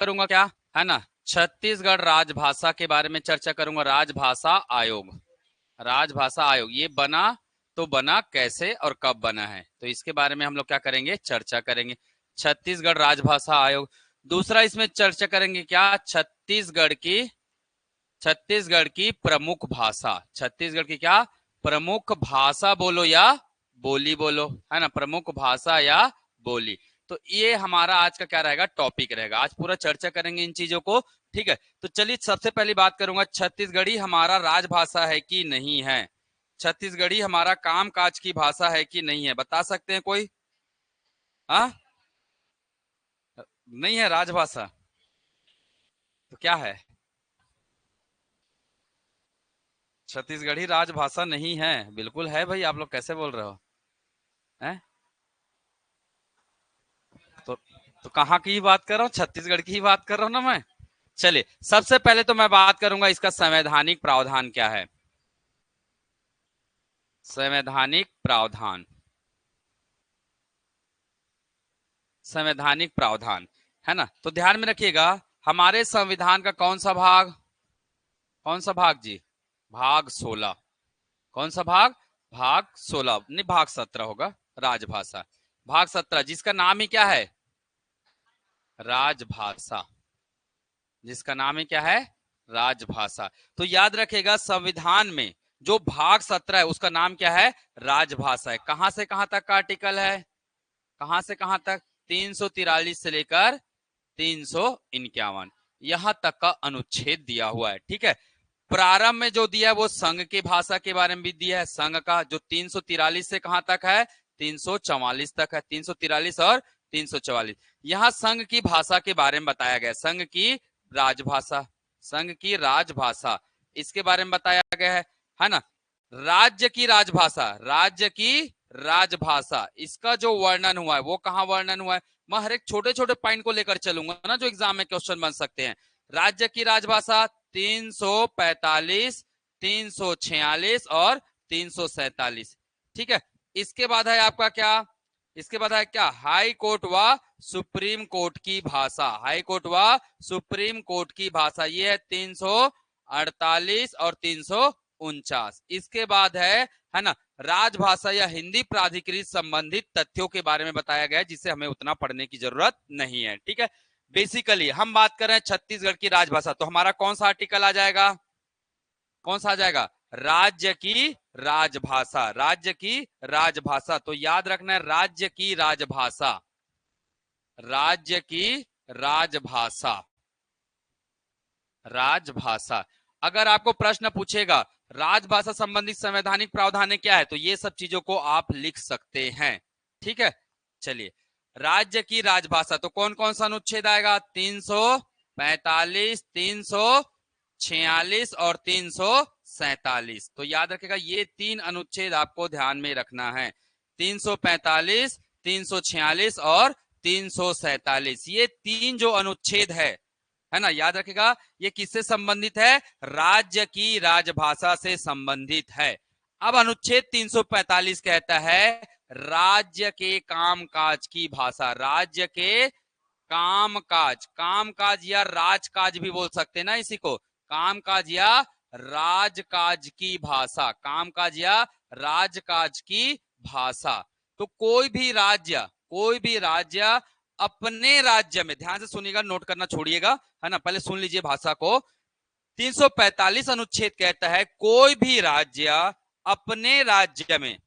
करूंगा क्या है ना, छत्तीसगढ़ राजभाषा के बारे में चर्चा करूंगा। राजभाषा आयोग, राजभाषा आयोग ये बना तो बना कैसे और कब बना है, तो इसके बारे में हम लोग क्या करेंगे, चर्चा करेंगे। छत्तीसगढ़ राजभाषा आयोग। दूसरा इसमें चर्चा करेंगे क्या, छत्तीसगढ़ की प्रमुख भाषा। छत्तीसगढ़ की क्या प्रमुख भाषा बोलो या बोली बोलो, है ना, प्रमुख भाषा या बोली। तो ये हमारा आज का क्या रहेगा, टॉपिक रहेगा। आज पूरा चर्चा करेंगे इन चीजों को, ठीक है। तो चलिए सबसे पहली बात करूंगा, छत्तीसगढ़ी हमारा राजभाषा है कि नहीं है। छत्तीसगढ़ी हमारा कामकाज की भाषा है कि नहीं है, बता सकते हैं कोई? हाँ, नहीं है राजभाषा, तो क्या है? छत्तीसगढ़ी राजभाषा नहीं है? बिल्कुल है भाई, आप लोग कैसे बोल रहे हो हैं? तो तो कहाँ की बात कर रहा हूँ, छत्तीसगढ़ की ही बात कर रहा हूँ ना मैं। चलिए सबसे पहले तो मैं बात करूंगा इसका संवैधानिक प्रावधान क्या है। संवैधानिक प्रावधान, संवैधानिक प्रावधान, है ना। तो ध्यान में रखिएगा, हमारे संविधान का कौन सा भाग, कौन सा भाग जी, भाग 16। कौन सा भाग, भाग 16 नहीं, भाग 17 होगा राजभाषा। भाग 17 जिसका नाम ही क्या है, राजभाषा, जिसका नाम ही क्या है, राजभाषा। तो याद रखेगा संविधान में जो भाग 17 है उसका नाम क्या है, राजभाषा है। कहां से कहां तक का आर्टिकल है, कहां से कहां तक, 343 से लेकर 351 यहां तक का अनुच्छेद दिया हुआ है, ठीक है। प्रारंभ में जो दिया है वो संघ की भाषा के बारे में भी दिया है। संघ का जो 343 से कहां तक है, 344 तक है, 343 और 344। यहां संघ की भाषा के बारे में बताया गया, संघ की राजभाषा, संघ की राजभाषा इसके बारे में बताया गया है ना। राज्य की राजभाषा, राज्य की राजभाषा इसका जो वर्णन हुआ है वो कहां वर्णन हुआ है। मैं हर एक छोटे छोटे पॉइंट को लेकर चलूंगा ना, जो एग्जाम में क्वेश्चन बन सकते हैं। राज्य की राजभाषा 345, 346 और 347, ठीक है। इसके बाद है आपका क्या, इसके बाद है क्या, हाई कोर्ट व सुप्रीम कोर्ट की भाषा, हाई कोर्ट व सुप्रीम कोर्ट की भाषा ये है 348 और 349। इसके बाद है ना, राजभाषा या हिंदी प्राधिकृत संबंधित तथ्यों के बारे में बताया गया है, जिसे हमें उतना पढ़ने की जरूरत नहीं है, ठीक है। बेसिकली हम बात कर रहे हैं छत्तीसगढ़ की राजभाषा, तो हमारा कौन सा आर्टिकल आ जाएगा, कौन सा आ जाएगा, राज्य की राजभाषा, राज्य की राजभाषा। तो याद रखना है राज्य की राजभाषा, राज्य की राजभाषा, राजभाषा। अगर आपको प्रश्न पूछेगा राजभाषा संबंधित संवैधानिक प्रावधान क्या है, तो ये सब चीजों को आप लिख सकते हैं, ठीक है। चलिए राज्य की राजभाषा, तो कौन कौन सा अनुच्छेद आएगा, 345, 346 और 347। तो याद रखेगा ये तीन अनुच्छेद आपको ध्यान में रखना है, 345, 346 और 347। ये तीन जो अनुच्छेद है ना, याद रखेगा ये किससे संबंधित है, राज्य की राजभाषा से संबंधित है। अब अनुच्छेद 345 कहता है राज्य के कामकाज की भाषा, राज्य के कामकाज, कामकाज या राजकाज भी बोल सकते हैं ना इसी को, कामकाज या राजकाज की भाषा, कामकाज या राजकाज की भाषा। तो कोई भी राज्य, कोई भी राज्य अपने राज्य में, ध्यान से सुनिएगा, नोट करना छोड़िएगा, है ना, पहले सुन लीजिए भाषा को। 345 अनुच्छेद कहता है कोई भी राज्य अपने राज्य में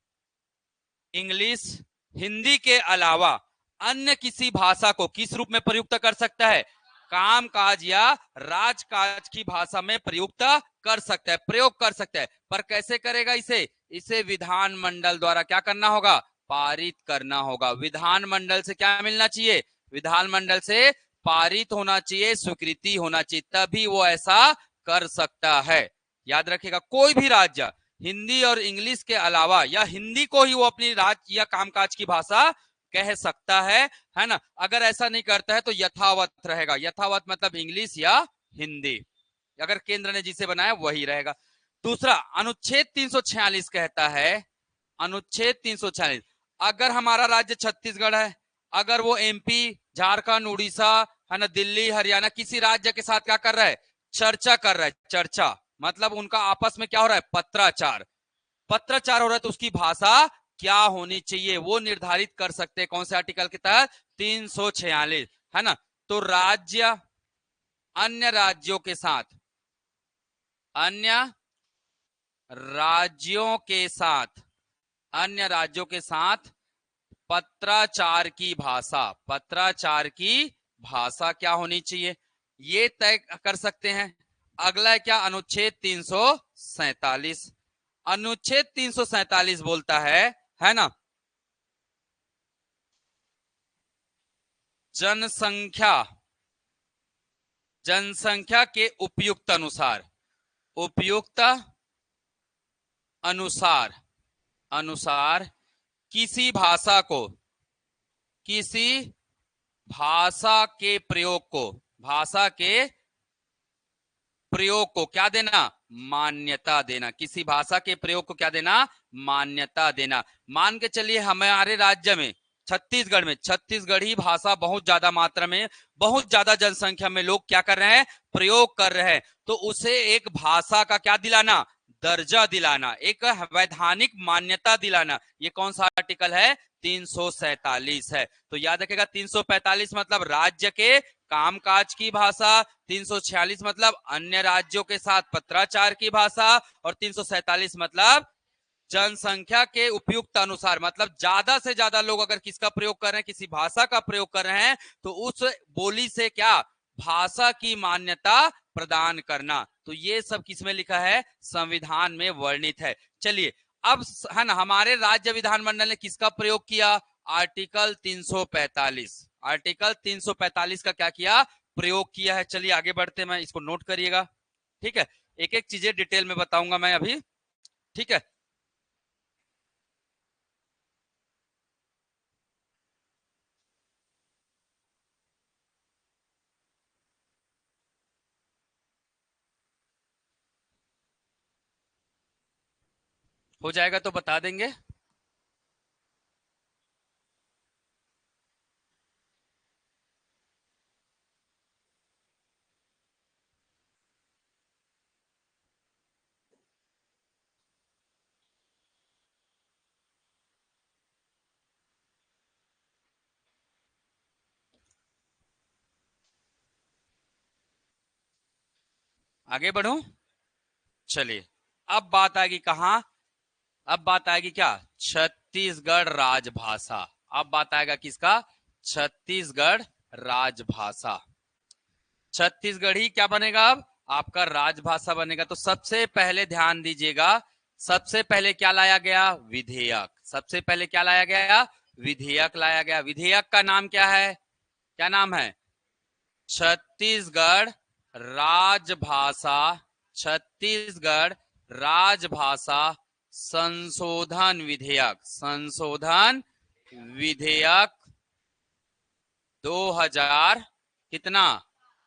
इंग्लिश, हिंदी के अलावा अन्य किसी भाषा को किस रूप में प्रयुक्त कर सकता है, कामकाज या राजकाज की भाषा में प्रयुक्त कर सकता है, प्रयोग कर सकता है। पर कैसे करेगा इसे, इसे विधानमंडल द्वारा क्या करना होगा, पारित करना होगा। विधानमंडल से क्या मिलना चाहिए, विधानमंडल से पारित होना चाहिए, स्वीकृति होना चाहिए, तभी वो ऐसा कर सकता है। याद रखिएगा कोई भी राज्य हिंदी और इंग्लिश के अलावा या हिंदी को ही वो अपनी राज्य या कामकाज की भाषा कह सकता है ना। अगर ऐसा नहीं करता है तो यथावत रहेगा, यथावत मतलब इंग्लिश या हिंदी, अगर केंद्र ने जिसे बनाया वही रहेगा। दूसरा अनुच्छेद 346 कहता है, अनुच्छेद 346, अगर हमारा राज्य छत्तीसगढ़ है, अगर वो एमपी, झारखंड, उड़ीसा, है ना, दिल्ली हरियाणा किसी राज्य के साथ क्या कर रहा है, चर्चा कर रहा है, चर्चा मतलब उनका आपस में क्या हो रहा है, पत्राचार, पत्राचार हो रहा है, तो उसकी भाषा क्या होनी चाहिए वो निर्धारित कर सकते हैं कौन से आर्टिकल के तहत, 346, है ना। तो राज्य अन्य राज्यों के साथ, अन्य राज्यों के साथ, अन्य राज्यों के साथ पत्राचार की भाषा, पत्राचार की भाषा क्या होनी चाहिए ये तय कर सकते हैं। अगला है क्या, अनुच्छेद 347। अनुच्छेद 347 बोलता है ना, जनसंख्या, जनसंख्या के उपयुक्त अनुसार, उपयुक्त अनुसार, अनुसार किसी भाषा को, किसी भाषा के प्रयोग को, भाषा के प्रयोग को क्या देना, मान्यता देना, किसी भाषा के प्रयोग को क्या देना, मान्यता देना। मान के चलिए हमारे राज्य में छत्तीसगढ़ में, छत्तीसगढ़ी भाषा बहुत ज्यादा मात्रा में, बहुत ज्यादा जनसंख्या में लोग क्या कर रहे हैं, प्रयोग कर रहे हैं, तो उसे एक भाषा का क्या दिलाना, दर्जा दिलाना, एक वैधानिक मान्यता दिलाना, ये कौन सा आर्टिकल है, 347 है। तो याद रखेगा 345 मतलब राज्य के कामकाज की भाषा, 346 मतलब अन्य राज्यों के साथ पत्राचार की भाषा, और 347 मतलब जनसंख्या के उपयुक्त अनुसार, मतलब ज्यादा से ज्यादा लोग अगर किसका प्रयोग कर रहे हैं, किसी भाषा का प्रयोग कर रहे हैं, तो उस बोली से क्या, भाषा की मान्यता प्रदान करना। तो ये सब किसमें लिखा है, संविधान में वर्णित है। चलिए अब है ना, हमारे राज्य विधानमंडल ने किसका प्रयोग किया, आर्टिकल 345, आर्टिकल 345 का क्या किया, प्रयोग किया है। चलिए आगे बढ़ते, मैं इसको नोट करिएगा, ठीक है, एक एक चीजें डिटेल में बताऊंगा मैं अभी, ठीक है। हो जाएगा तो बता देंगे। आगे बढ़ूं, चलिए अब बात आएगी कहां, अब बात आएगी क्या, छत्तीसगढ़ राजभाषा। अब बात आएगा किसका, छत्तीसगढ़ राजभाषा। छत्तीसगढ़ी क्या बनेगा, अब आपका राजभाषा बनेगा। तो सबसे पहले ध्यान दीजिएगा, सबसे पहले क्या लाया गया, विधेयक, सबसे पहले क्या लाया गया, विधेयक लाया गया। विधेयक का नाम क्या है, क्या नाम है, छत्तीसगढ़ राजभाषा, छत्तीसगढ़ राजभाषा संशोधन विधेयक, संशोधन विधेयक 2000 कितना,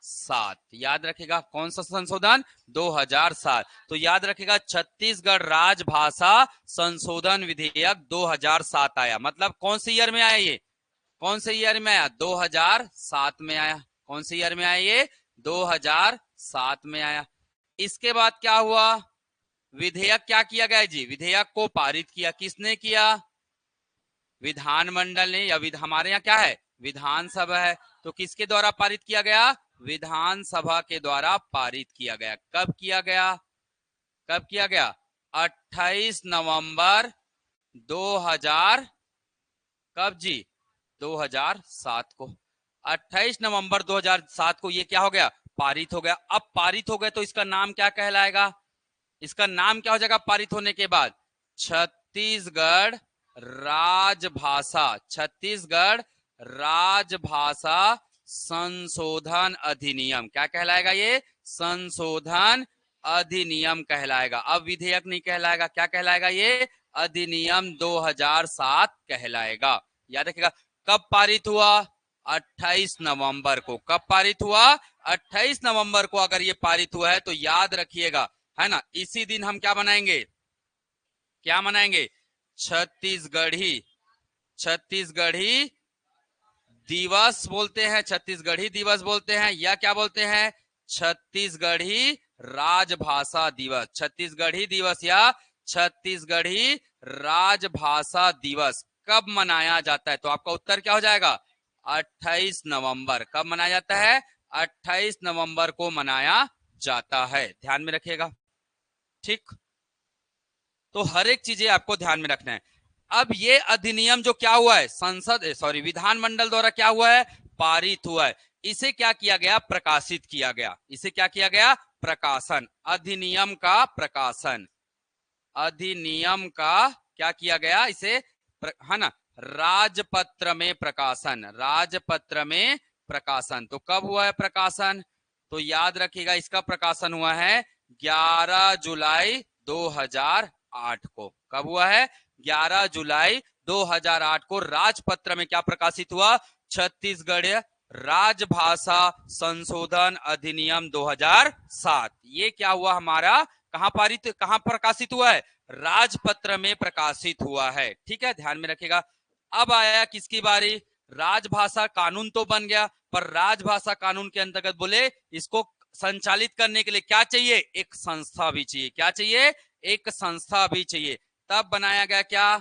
7। याद रखेगा कौन सा संशोधन, 2007। तो याद रखेगा छत्तीसगढ़ राजभाषा संशोधन विधेयक 2007 आया, मतलब कौन से ईयर में आया ये, कौन से ईयर में आया, 2007 में आया। कौन से ईयर में आया ये, 2007 में आया। इसके बाद क्या हुआ, विधेयक क्या किया गया जी, विधेयक को पारित किया, किसने किया, विधानमंडल ने, या हमारे यहाँ क्या है, विधानसभा है, तो किसके द्वारा पारित किया गया, विधानसभा के द्वारा पारित किया गया। कब किया गया, कब किया गया, 28 नवंबर 2000, कब जी, 2007 को, 28 नवंबर 2007 को ये क्या हो गया, पारित हो गया। अब पारित हो गया तो इसका नाम क्या कहलाएगा, इसका नाम क्या हो जाएगा पारित होने के बाद, छत्तीसगढ़ राजभाषा, छत्तीसगढ़ राजभाषा संशोधन अधिनियम। क्या कहलाएगा ये, संशोधन अधिनियम कहलाएगा। अब विधेयक नहीं कहलाएगा, क्या कहलाएगा ये, अधिनियम 2007 कहलाएगा। याद रखिएगा कब पारित हुआ, 28 नवंबर को। कब पारित हुआ, 28 नवंबर को अगर ये पारित हुआ है तो याद रखिएगा, है ना, इसी दिन हम क्या मनाएंगे, क्या मनाएंगे, छत्तीसगढ़ी, छत्तीसगढ़ी दिवस बोलते हैं, छत्तीसगढ़ी दिवस बोलते हैं, या क्या बोलते हैं, छत्तीसगढ़ी राजभाषा दिवस। छत्तीसगढ़ी दिवस या छत्तीसगढ़ी राजभाषा दिवस कब मनाया जाता है? तो आपका उत्तर क्या हो जाएगा, 28 नवंबर। कब मनाया जाता है? 28 नवंबर को मनाया जाता है, ध्यान में रखिएगा। ठीक, तो हर एक चीजें आपको ध्यान में रखना है। अब ये अधिनियम जो क्या हुआ है, विधानमंडल द्वारा क्या हुआ है, पारित हुआ है, इसे क्या किया गया, प्रकाशित किया गया। इसे क्या किया गया, प्रकाशन, अधिनियम का प्रकाशन, अधिनियम का क्या किया गया, इसे है ना, राजपत्र में प्रकाशन, राजपत्र में प्रकाशन। तो कब हुआ है प्रकाशन? तो याद रखिएगा, इसका प्रकाशन हुआ है 11 जुलाई 2008 को। कब हुआ है? 11 जुलाई 2008 को राजपत्र में क्या प्रकाशित हुआ, छत्तीसगढ़ राजभाषा संशोधन अधिनियम 2007। ये क्या हुआ हमारा, कहां पारित, कहां प्रकाशित हुआ है, राजपत्र में प्रकाशित हुआ है। ठीक है, ध्यान में रखिएगा। अब आया किसकी बारी, राजभाषा कानून तो बन गया, पर राजभाषा कानून के अंतर्गत बोले इसको संचालित करने के लिए क्या चाहिए, एक संस्था भी चाहिए। क्या चाहिए, एक संस्था भी चाहिए। तब बनाया गया क्या,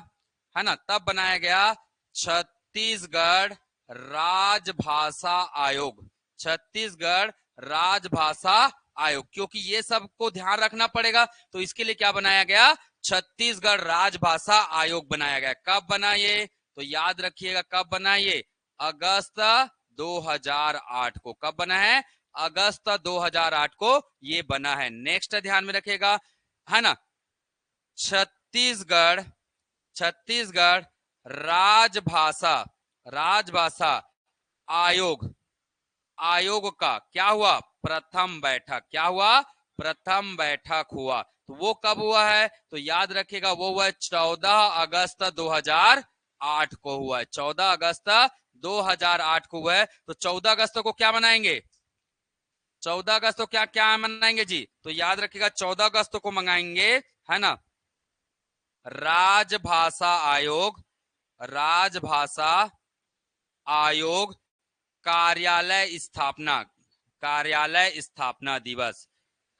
है ना, तब बनाया गया छत्तीसगढ़ राजभाषा आयोग। छत्तीसगढ़ राजभाषा आयोग, क्योंकि ये सबको ध्यान रखना पड़ेगा, तो इसके लिए क्या बनाया गया, छत्तीसगढ़ राजभाषा आयोग बनाया गया। कब बना ये, तो याद रखिएगा कब बना ये, अगस्त 2008 को। कब बना है, अगस्त 2008 को ये बना है। नेक्स्ट ध्यान में रखिएगा, है ना, छत्तीसगढ़, छत्तीसगढ़ राजभाषा, राजभाषा आयोग, आयोग का क्या हुआ, प्रथम बैठक। क्या हुआ, प्रथम बैठक हुआ। तो वो कब हुआ है, तो याद रखिएगा वो हुआ है 14 अगस्त 2008 को हुआ है। 14 अगस्त 2008 को हुआ है। तो 14 अगस्त को क्या मनाएंगे, 14 अगस्त को क्या क्या मनाएंगे जी, तो याद रखिएगा 14 अगस्त को मंगाएंगे, है ना, राजभाषा आयोग, राजभाषा आयोग कार्यालय स्थापना, कार्यालय स्थापना दिवस,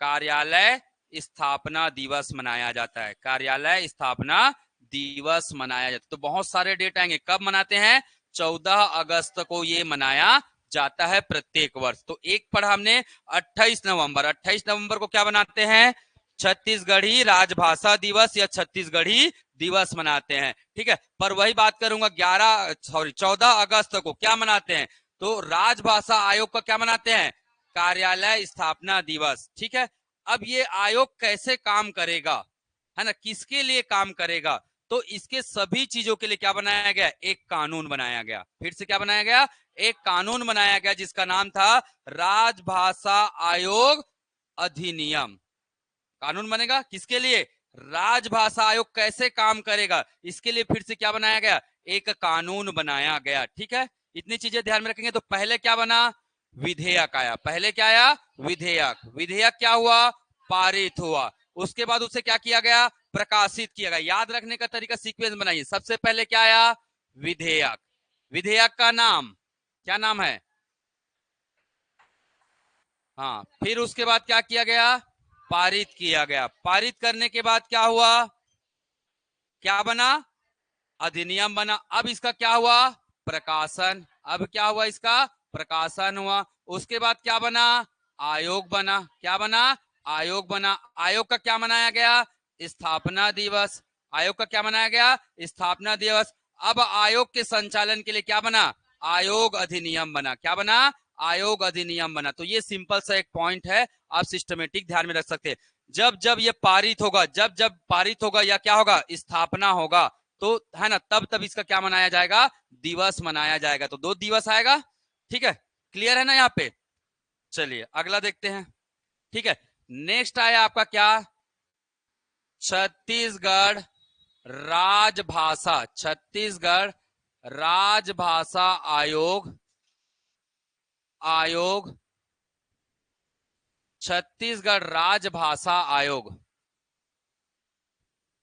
कार्यालय स्थापना दिवस मनाया जाता है। कार्यालय स्थापना दिवस मनाया जाता है। तो बहुत सारे डेट आएंगे, कब मनाते हैं, 14 अगस्त को ये मनाया जाता है प्रत्येक वर्ष। तो एक पढ़ा हमने 28 नवंबर, 28 नवंबर को क्या बनाते हैं, छत्तीसगढ़ी राजभाषा दिवस या छत्तीसगढ़ी दिवस मनाते हैं। ठीक है, पर वही बात करूंगा 14 अगस्त को क्या मनाते हैं, तो राजभाषा आयोग का क्या मनाते हैं, कार्यालय स्थापना दिवस। ठीक है, अब ये आयोग कैसे काम करेगा, है ना, किसके लिए काम करेगा, तो इसके सभी चीजों के लिए क्या बनाया गया, एक कानून बनाया गया। फिर से क्या बनाया गया, एक कानून बनाया गया जिसका नाम था राजभाषा आयोग अधिनियम। कानून बनेगा किसके लिए, राजभाषा आयोग कैसे काम करेगा, इसके लिए फिर से क्या बनाया गया, एक कानून बनाया गया। ठीक है, इतनी चीजें ध्यान में रखेंगे। तो पहले क्या बना, विधेयक आया। पहले क्या आया, विधेयक। विधेयक क्या हुआ, पारित हुआ। उसके बाद उसे क्या किया गया, प्रकाशित किया गया। याद रखने का तरीका सीक्वेंस बनाइए। सबसे पहले क्या आया, विधेयक। विधेयक का नाम क्या नाम है, हाँ, फिर उसके बाद क्या किया गया, पारित किया गया। पारित करने के बाद क्या हुआ, क्या बना, अधिनियम बना। अब इसका क्या हुआ, प्रकाशन। अब क्या हुआ, इसका प्रकाशन हुआ। उसके बाद क्या बना, आयोग बना। क्या बना, आयोग बना। आयोग का क्या मनाया गया, स्थापना दिवस। आयोग का क्या मनाया गया, स्थापना दिवस। अब आयोग के संचालन के लिए क्या बना, आयोग अधिनियम बना। क्या बना, आयोग अधिनियम बना। तो ये सिंपल सा एक पॉइंट है, आप सिस्टमेटिक ध्यान में रख सकते हैं। जब जब ये पारित होगा, जब जब पारित होगा या क्या होगा, स्थापना होगा, तो है ना, तब तब इसका क्या मनाया जाएगा, दिवस मनाया जाएगा। तो 2 दिवस आएगा। ठीक है, क्लियर है ना यहाँ पे। चलिए अगला देखते हैं। ठीक है, नेक्स्ट आया आपका क्या, छत्तीसगढ़ राजभाषा, छत्तीसगढ़ राजभाषा आयोग, आयोग, छत्तीसगढ़ राजभाषा आयोग,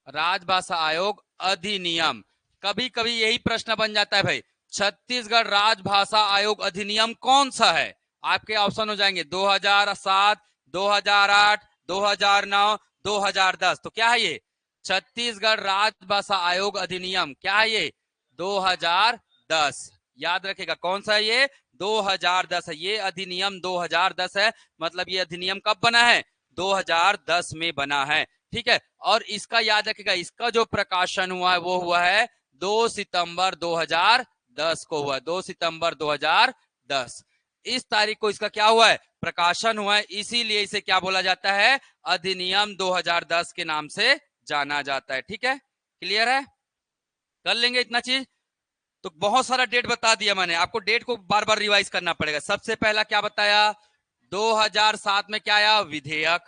राजभाषा आयोग अधिनियम। कभी कभी यही प्रश्न बन जाता है भाई, छत्तीसगढ़ राजभाषा आयोग अधिनियम कौन सा है? आपके ऑप्शन हो जाएंगे 2007, 2008, 2009, 2010। तो क्या है ये? छत्तीसगढ़ राजभाषा आयोग अधिनियम क्या है ये? 2010। याद रखेगा कौन सा है ये? 2010 है। ये अधिनियम 2010 है। मतलब ये अधिनियम कब बना है? 2010 में बना है। ठीक है। और इसका याद रखेगा, इसका जो प्रकाशन हुआ है वो हुआ है 2 सितंबर 2010 को हुआ। 2 सितंबर 2010 इस तारीख को इसका क्या हुआ है? प्रकाशन हुआ है। इसीलिए इसे क्या बोला जाता है? अधिनियम 2010 के नाम से जाना जाता है। ठीक है, क्लियर है? कर लेंगे इतना चीज। तो बहुत सारा डेट बता दिया मैंने आपको, डेट को बार बार रिवाइज करना पड़ेगा। सबसे पहला क्या बताया? 2007 में क्या आया? विधेयक।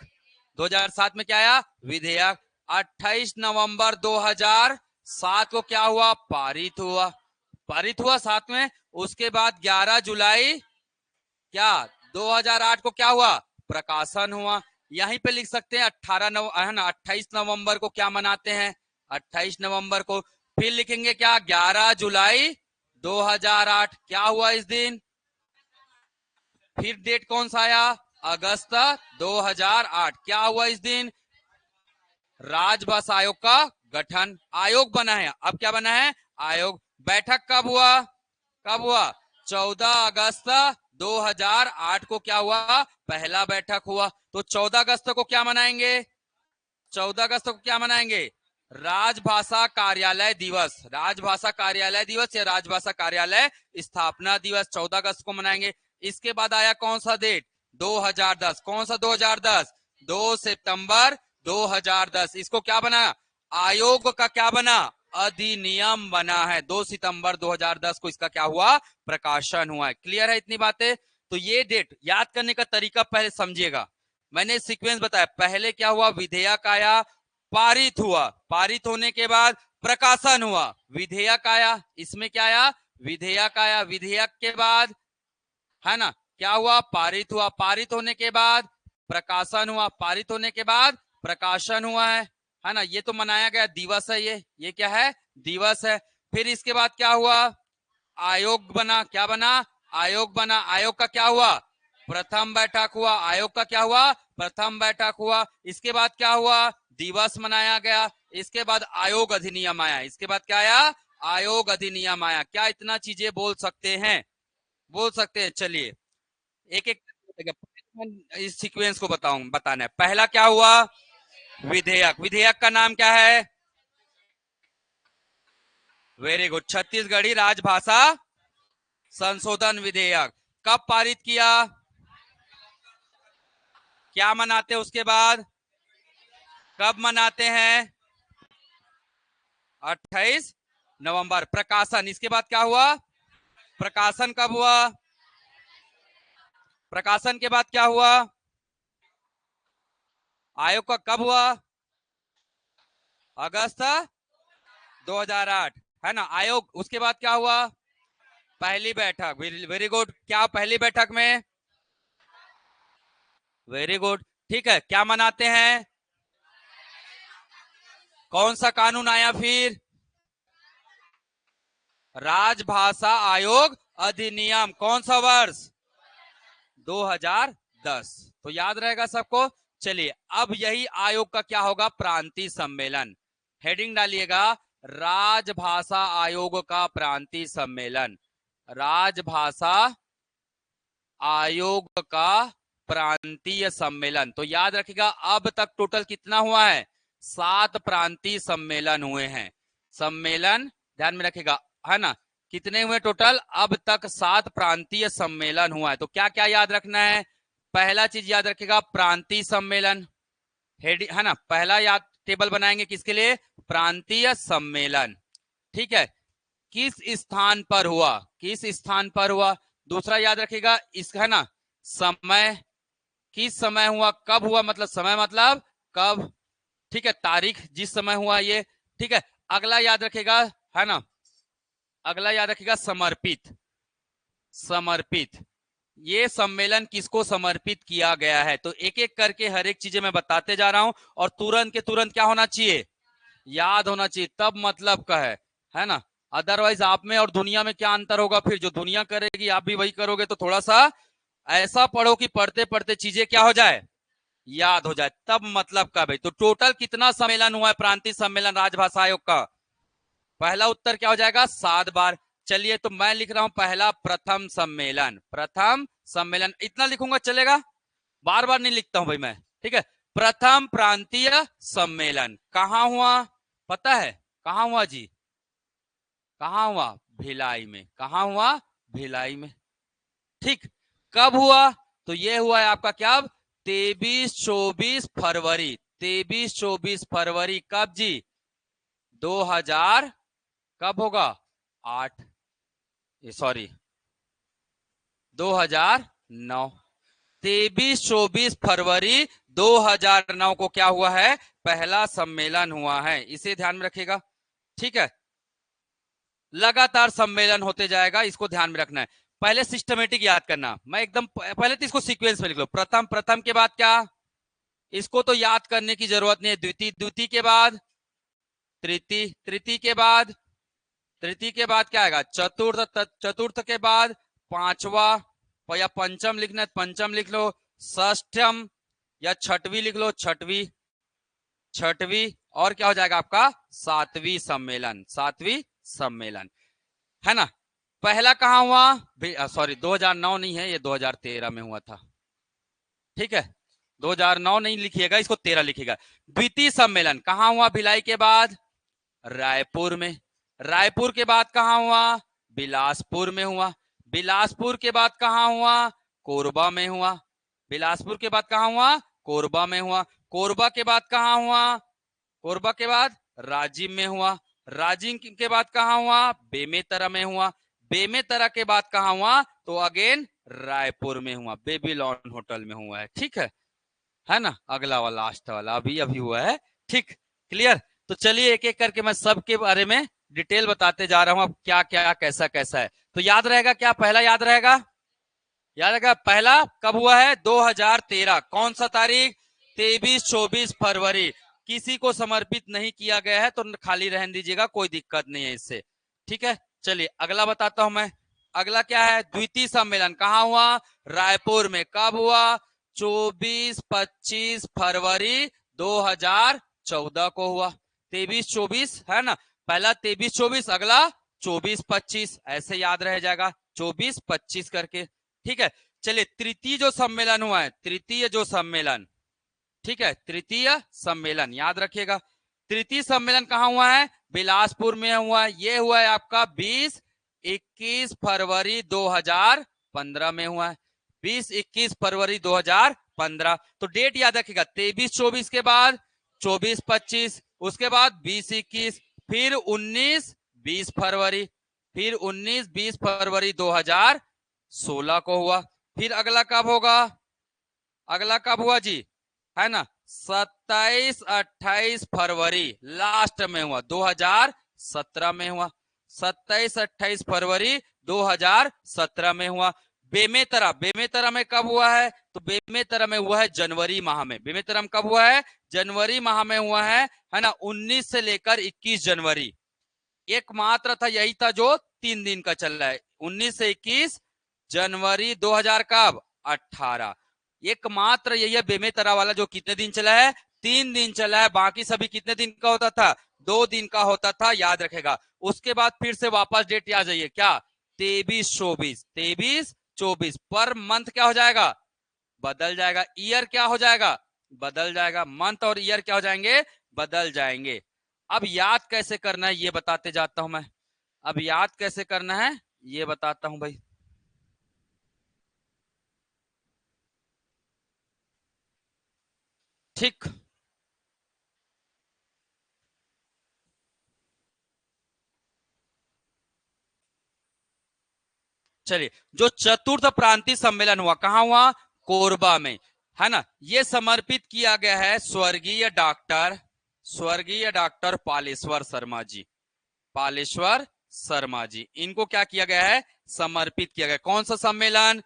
2007 में क्या आया? विधेयक। 28 नवंबर 2007 को क्या हुआ? पारित हुआ। पारित हुआ साथ में। उसके बाद 11 जुलाई क्या 2008 को क्या हुआ? प्रकाशन हुआ। यहीं पे लिख सकते हैं 28 नवंबर को क्या मनाते हैं? 28 नवंबर को। फिर लिखेंगे क्या? 11 जुलाई 2008 क्या हुआ इस दिन? फिर डेट कौन सा आया? अगस्त 2008 क्या हुआ इस दिन? राजभाषा आयोग का गठन। आयोग बना है। अब क्या बना है? आयोग। बैठक कब हुआ? कब हुआ? 14 अगस्त 2008 को क्या हुआ? पहला बैठक हुआ। तो 14 अगस्त को क्या मनाएंगे? 14 अगस्त को क्या मनाएंगे? राजभाषा कार्यालय दिवस। राजभाषा कार्यालय दिवस या राजभाषा कार्यालय स्थापना दिवस 14 अगस्त को मनाएंगे। इसके बाद आया कौन सा डेट? 2010। कौन सा 2010? 2 सितंबर 2010। इसको क्या बना? आयोग का क्या बना? अधिनियम बना है। 2 सितंबर 2010 को इसका क्या हुआ? प्रकाशन हुआ है। क्लियर है इतनी बातें? तो ये डेट याद करने का तरीका पहले समझिएगा। मैंने सीक्वेंस बताया। पहले क्या हुआ? विधेयक आया, पारित हुआ। पारित होने के बाद प्रकाशन हुआ। विधेयक आया, इसमें क्या आया? विधेयक आया। विधेयक के बाद है ना क्या हुआ? पारित हुआ। पारित होने के बाद प्रकाशन हुआ। पारित होने के बाद प्रकाशन हुआ है ना। ये तो मनाया गया दिवस है। ये क्या है? दिवस है। फिर इसके बाद क्या हुआ? आयोग बना। क्या बना? आयोग बना। आयोग का क्या हुआ? प्रथम बैठक हुआ। आयोग का क्या हुआ? प्रथम बैठक हुआ। इसके बाद क्या हुआ? दिवस मनाया गया। इसके बाद आयोग अधिनियम आया। इसके बाद क्या आया? आयोग अधिनियम आया। क्या इतना चीजें बोल सकते हैं? बोल सकते हैं। चलिए एक एक इस सीक्वेंस को बताना है। पहला क्या हुआ? विधेयक। विधेयक का नाम क्या है? वेरी गुड, छत्तीसगढ़ी राजभाषा संशोधन विधेयक। कब पारित किया? क्या मनाते हैं उसके बाद? कब मनाते हैं? 28 नवंबर। प्रकाशन। इसके बाद क्या हुआ? प्रकाशन कब हुआ? प्रकाशन के बाद क्या हुआ? आयोग का कब हुआ? अगस्त 2008 है ना। आयोग। उसके बाद क्या हुआ? पहली बैठक। Very good. क्या पहली बैठक में? Very good. ठीक है। क्या मनाते हैं? कौन सा कानून आया फिर? राजभाषा आयोग अधिनियम। कौन सा वर्ष? 2010। तो याद रहेगा सबको। चलिए अब यही आयोग का क्या होगा? प्रांतीय सम्मेलन। हेडिंग डालिएगा, राजभाषा आयोग का प्रांतीय सम्मेलन। राजभाषा आयोग का प्रांतीय सम्मेलन। तो याद रखिएगा अब तक टोटल कितना हुआ है? 7 प्रांतीय सम्मेलन हुए हैं। सम्मेलन ध्यान में रखिएगा है ना। कितने हुए टोटल? अब तक 7 प्रांतीय सम्मेलन हुआ है। तो क्या क्या याद रखना है? पहला चीज याद रखिएगा प्रांतीय सम्मेलन। हेड है ना। पहला याद टेबल बनाएंगे किसके लिए? प्रांतीय सम्मेलन। ठीक है। किस स्थान पर हुआ? किस स्थान पर हुआ? दूसरा याद रखिएगा इस है ना समय। किस समय हुआ? कब हुआ? मतलब समय मतलब कब। ठीक है। तारीख जिस समय हुआ ये। ठीक है। अगला याद रखिएगा है ना। अगला याद रखिएगा समर्पित। समर्पित। ये सम्मेलन किसको समर्पित किया गया है? तो एक एक करके हर एक चीजें मैं बताते जा रहा हूं और तुरंत के तुरंत क्या होना चाहिए? याद होना चाहिए। तब मतलब का है ना। अदरवाइज आप में और दुनिया में क्या अंतर होगा? फिर जो दुनिया करेगी आप भी वही करोगे, तो थोड़ा सा ऐसा पढ़ो कि पढ़ते पढ़ते चीजें क्या हो जाए, याद हो जाए, तब मतलब का भाई। तो टोटल कितना सम्मेलन हुआ है प्रांतीय सम्मेलन राजभाषा आयोग का? पहला उत्तर क्या हो जाएगा? 7 बार। चलिए तो मैं लिख रहा हूं पहला प्रथम सम्मेलन, प्रथम सम्मेलन इतना लिखूंगा चलेगा, बार बार नहीं लिखता हूं भाई मैं, ठीक है। प्रथम प्रांतीय सम्मेलन कहां हुआ पता है? कहां हुआ जी? कहां हुआ? भिलाई में। कहां हुआ? भिलाई में, ठीक। कब हुआ? तो ये हुआ है आपका क्या? 23-24 फरवरी, 23-24 फरवरी कब जी? 2000, कब होगा? 8, सॉरी 2009। 23-24 फरवरी 2009 को क्या हुआ है? पहला सम्मेलन हुआ है, इसे ध्यान में रखिएगा, ठीक है। लगातार सम्मेलन होते जाएगा, इसको ध्यान में रखना है। पहले सिस्टमेटिक याद करना, मैं एकदम पहले तो इसको सीक्वेंस में लिख लो। प्रथम, प्रथम के बाद क्या? इसको तो याद करने की जरूरत नहीं है। द्वितीय, द्वितीय के बाद तृतीय, तृतीय के बाद, तृतीय के बाद क्या आएगा? चतुर्थ, चतुर्थ के बाद पांचवा, या पंचम लिखना है पंचम लिख लो। षष्ठम या छठवीं लिख लो, छठवीं, छठवीं। और क्या हो जाएगा आपका? सातवीं सम्मेलन, सातवीं सम्मेलन, है ना। पहला कहां हुआ? सॉरी 2009 नहीं है, ये 2013 में हुआ था, ठीक है। 2009 नहीं लिखिएगा, इसको 13 लिखिएगा। द्वितीय सम्मेलन कहां हुआ? भिलाई के बाद रायपुर में। रायपुर के बाद कहां हुआ? बिलासपुर में हुआ। बिलासपुर के बाद कहां हुआ? कोरबा में हुआ। बिलासपुर के बाद कहां हुआ? कोरबा में हुआ। कोरबा के बाद कहां हुआ? कोरबा के बाद राजिम में हुआ। राजिम के बाद कहां हुआ? बेमेतरा में हुआ। बेमेतरा के बाद कहां हुआ? तो अगेन रायपुर में हुआ, बेबीलोन होटल में हुआ है, ठीक है ना। अगला वाला लास्ट वाला अभी अभी हुआ है, ठीक, क्लियर। तो चलिए एक एक करके मैं सबके बारे में डिटेल बताते जा रहा हूं, अब क्या क्या कैसा कैसा है। तो याद रहेगा क्या? पहला याद रहेगा, याद रहेगा पहला कब हुआ है? 2013। कौन सा तारीख? 23-24 फरवरी। किसी को समर्पित नहीं किया गया है तो खाली रहने दीजिएगा, कोई दिक्कत नहीं है इससे, ठीक है। चलिए अगला बताता हूं मैं। अगला क्या है? द्वितीय सम्मेलन कहां हुआ? रायपुर में। कब हुआ? 24-25 फरवरी 2014 को हुआ। 23-24 है ना, पहला 23-24, अगला 24-25, ऐसे याद रह जाएगा 24-25 करके, ठीक है। चलिए तृतीय जो सम्मेलन हुआ है, तृतीय जो सम्मेलन, ठीक है, तृतीय सम्मेलन याद रखिएगा। तृतीय सम्मेलन कहां हुआ है? बिलासपुर में हुआ है। ये हुआ है आपका 20-21 फरवरी 2015 में हुआ है। 20-21 फरवरी 2015। तो डेट याद रखिएगा, 23-24 के बाद 24-25, उसके बाद 20-21, फिर 19-20 फरवरी, फिर 19-20 फरवरी 2016 को हुआ। फिर अगला कब होगा? अगला कब हुआ जी? है ना, 27-28 फरवरी लास्ट में हुआ, 2017 में हुआ। 27-28 फरवरी 2017 में हुआ। बेमेतरा, बेमेतरा में कब हुआ है? तो बेमेतरा में हुआ है जनवरी माह में। बेमेतरा में कब हुआ है? जनवरी माह में हुआ है ना, 19 से लेकर 21 जनवरी। एक मात्र था, यही था जो 3 दिन का चल रहा है, 19 से 21 जनवरी 2000 कब? 18। एकमात्र यही है बेमेतरा वाला जो कितने दिन चला है? 3 दिन चला है। बाकी सभी कितने दिन का होता था? 2 दिन का होता था, याद रखेगा। उसके बाद फिर से वापस डेट आ जाइए, क्या? 23-24, 23-24 पर मंथ क्या हो जाएगा? बदल जाएगा। ईयर क्या हो जाएगा? बदल जाएगा। मंथ और ईयर क्या हो जाएंगे? बदल जाएंगे। अब याद कैसे करना है ये बताते जाता हूं मैं। अब याद कैसे करना है ये बताता हूं भाई, ठीक। चलिए, जो चतुर्थ प्रांतीय सम्मेलन हुआ कहां हुआ? कोरबा में, है ना। ये समर्पित किया गया है स्वर्गीय डॉक्टर पालेश्वर शर्मा जी, पालेश्वर शर्मा जी। इनको क्या किया गया है? समर्पित किया गया। कौन सा सम्मेलन?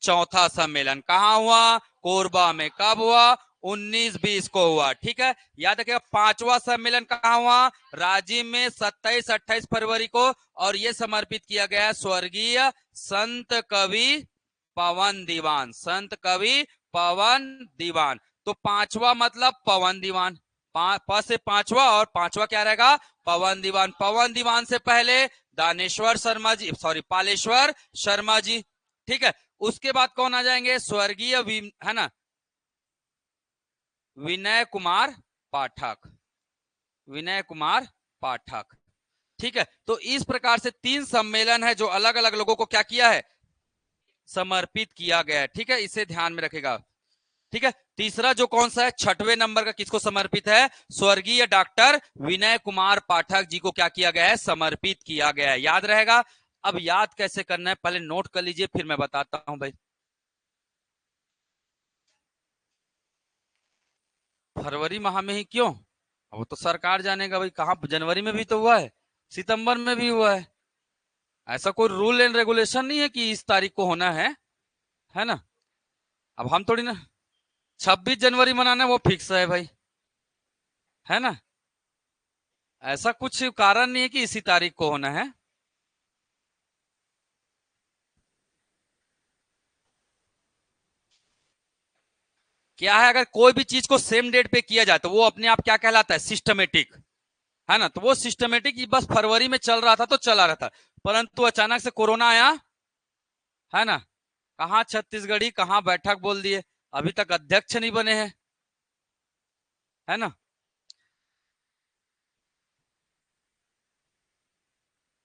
चौथा सम्मेलन। कहां हुआ? कोरबा में। कब हुआ? 19-20 को हुआ। ठीक है, याद रखिएगा। 5वां सम्मेलन कहाँ हुआ? राजिम में 27-28 फरवरी को, और ये समर्पित किया गया स्वर्गीय संत कवि पवन दीवान, संत कवि पवन दीवान। तो 5वां मतलब पवन दीवान, प से 5वां, और 5वां क्या रहेगा? पवन दीवान। पवन दीवान से पहले दानेश्वर शर्मा जी, सॉरी पालेश्वर शर्मा जी। ठीक है, उसके बाद कौन आ जाएंगे? स्वर्गीय है ना, विनय कुमार पाठक, विनय कुमार पाठक। ठीक है, तो इस प्रकार से 3 सम्मेलन है जो अलग अलग लोगों को क्या किया है? समर्पित किया गया है। ठीक है, इसे ध्यान में रखेगा। ठीक है, तीसरा जो कौन सा है, 6वें नंबर का, किसको समर्पित है? स्वर्गीय डॉक्टर विनय कुमार पाठक जी को क्या किया गया है? समर्पित किया गया है। याद रहेगा। अब याद कैसे करना है पहले नोट कर लीजिए, फिर मैं बताता हूं भाई। फरवरी माह में ही क्यों? वो तो सरकार जानेगा भाई, कहां जनवरी में भी तो हुआ है, सितंबर में भी हुआ है। ऐसा कोई रूल एंड रेगुलेशन नहीं है कि इस तारीख को होना है ना। अब हम थोड़ी ना 26 जनवरी मनाना है, वो फिक्स है भाई, है ना। ऐसा कुछ कारण नहीं है कि इसी तारीख को होना है। क्या है, अगर कोई भी चीज को सेम डेट पे किया जाए तो वो अपने आप क्या कहलाता है? सिस्टमेटिक, है ना। तो वो सिस्टमेटिक बस फरवरी में चल रहा था तो चला रहा था, परंतु अचानक से कोरोना आया, है ना। कहाँ छत्तीसगढ़ी, कहाँ बैठक बोल दिए, अभी तक अध्यक्ष नहीं बने हैं, है ना।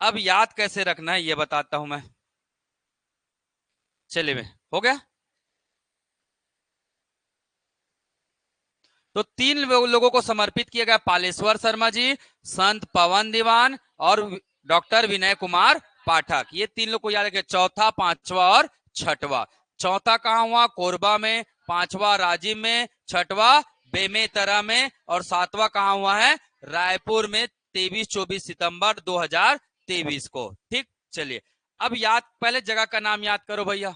अब याद कैसे रखना है ये बताता हूं मैं। चलिए मैं, हो गया। तो 3 लोगों को समर्पित किया गया, पालेश्वर शर्मा जी, संत पवन दीवान और डॉक्टर विनय कुमार पाठक। ये 3 लोग को याद रखिए, चौथा, 5वां और 6वां। चौथा कहाँ हुआ? कोरबा में, 5वां राजिम में, 6वां बेमेतरा में, और 7वां कहाँ हुआ है? रायपुर में, 23-24 सितंबर 2023 को। ठीक, चलिए अब याद, पहले जगह का नाम याद करो भैया,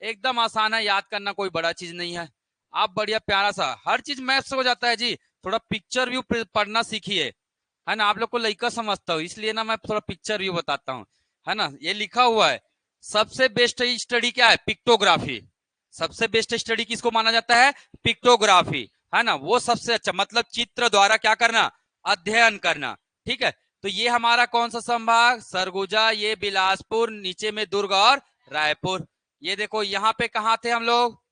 एकदम आसान है याद करना, कोई बड़ा चीज नहीं है। आप बढ़िया प्यारा सा, हर चीज मैथ से हो जाता है जी, थोड़ा पिक्चर व्यू पढ़ना सीखिए, है ना। आप लोग को लड़का समझता हूँ, इसलिए ना मैं थोड़ा पिक्चर व्यू बताता हूँ, है ना। ये लिखा हुआ है, सबसे बेस्ट स्टडी क्या है? पिक्टोग्राफी। सबसे बेस्ट स्टडी किसको माना जाता है? पिक्टोग्राफी, है ना। वो सबसे अच्छा, मतलब चित्र द्वारा क्या करना? अध्ययन करना। ठीक है, तो ये हमारा कौन सा संभाग? सरगुजा, ये बिलासपुर, नीचे में दुर्ग और रायपुर। ये देखो यहाँ पे कहाँ थे हम लोग?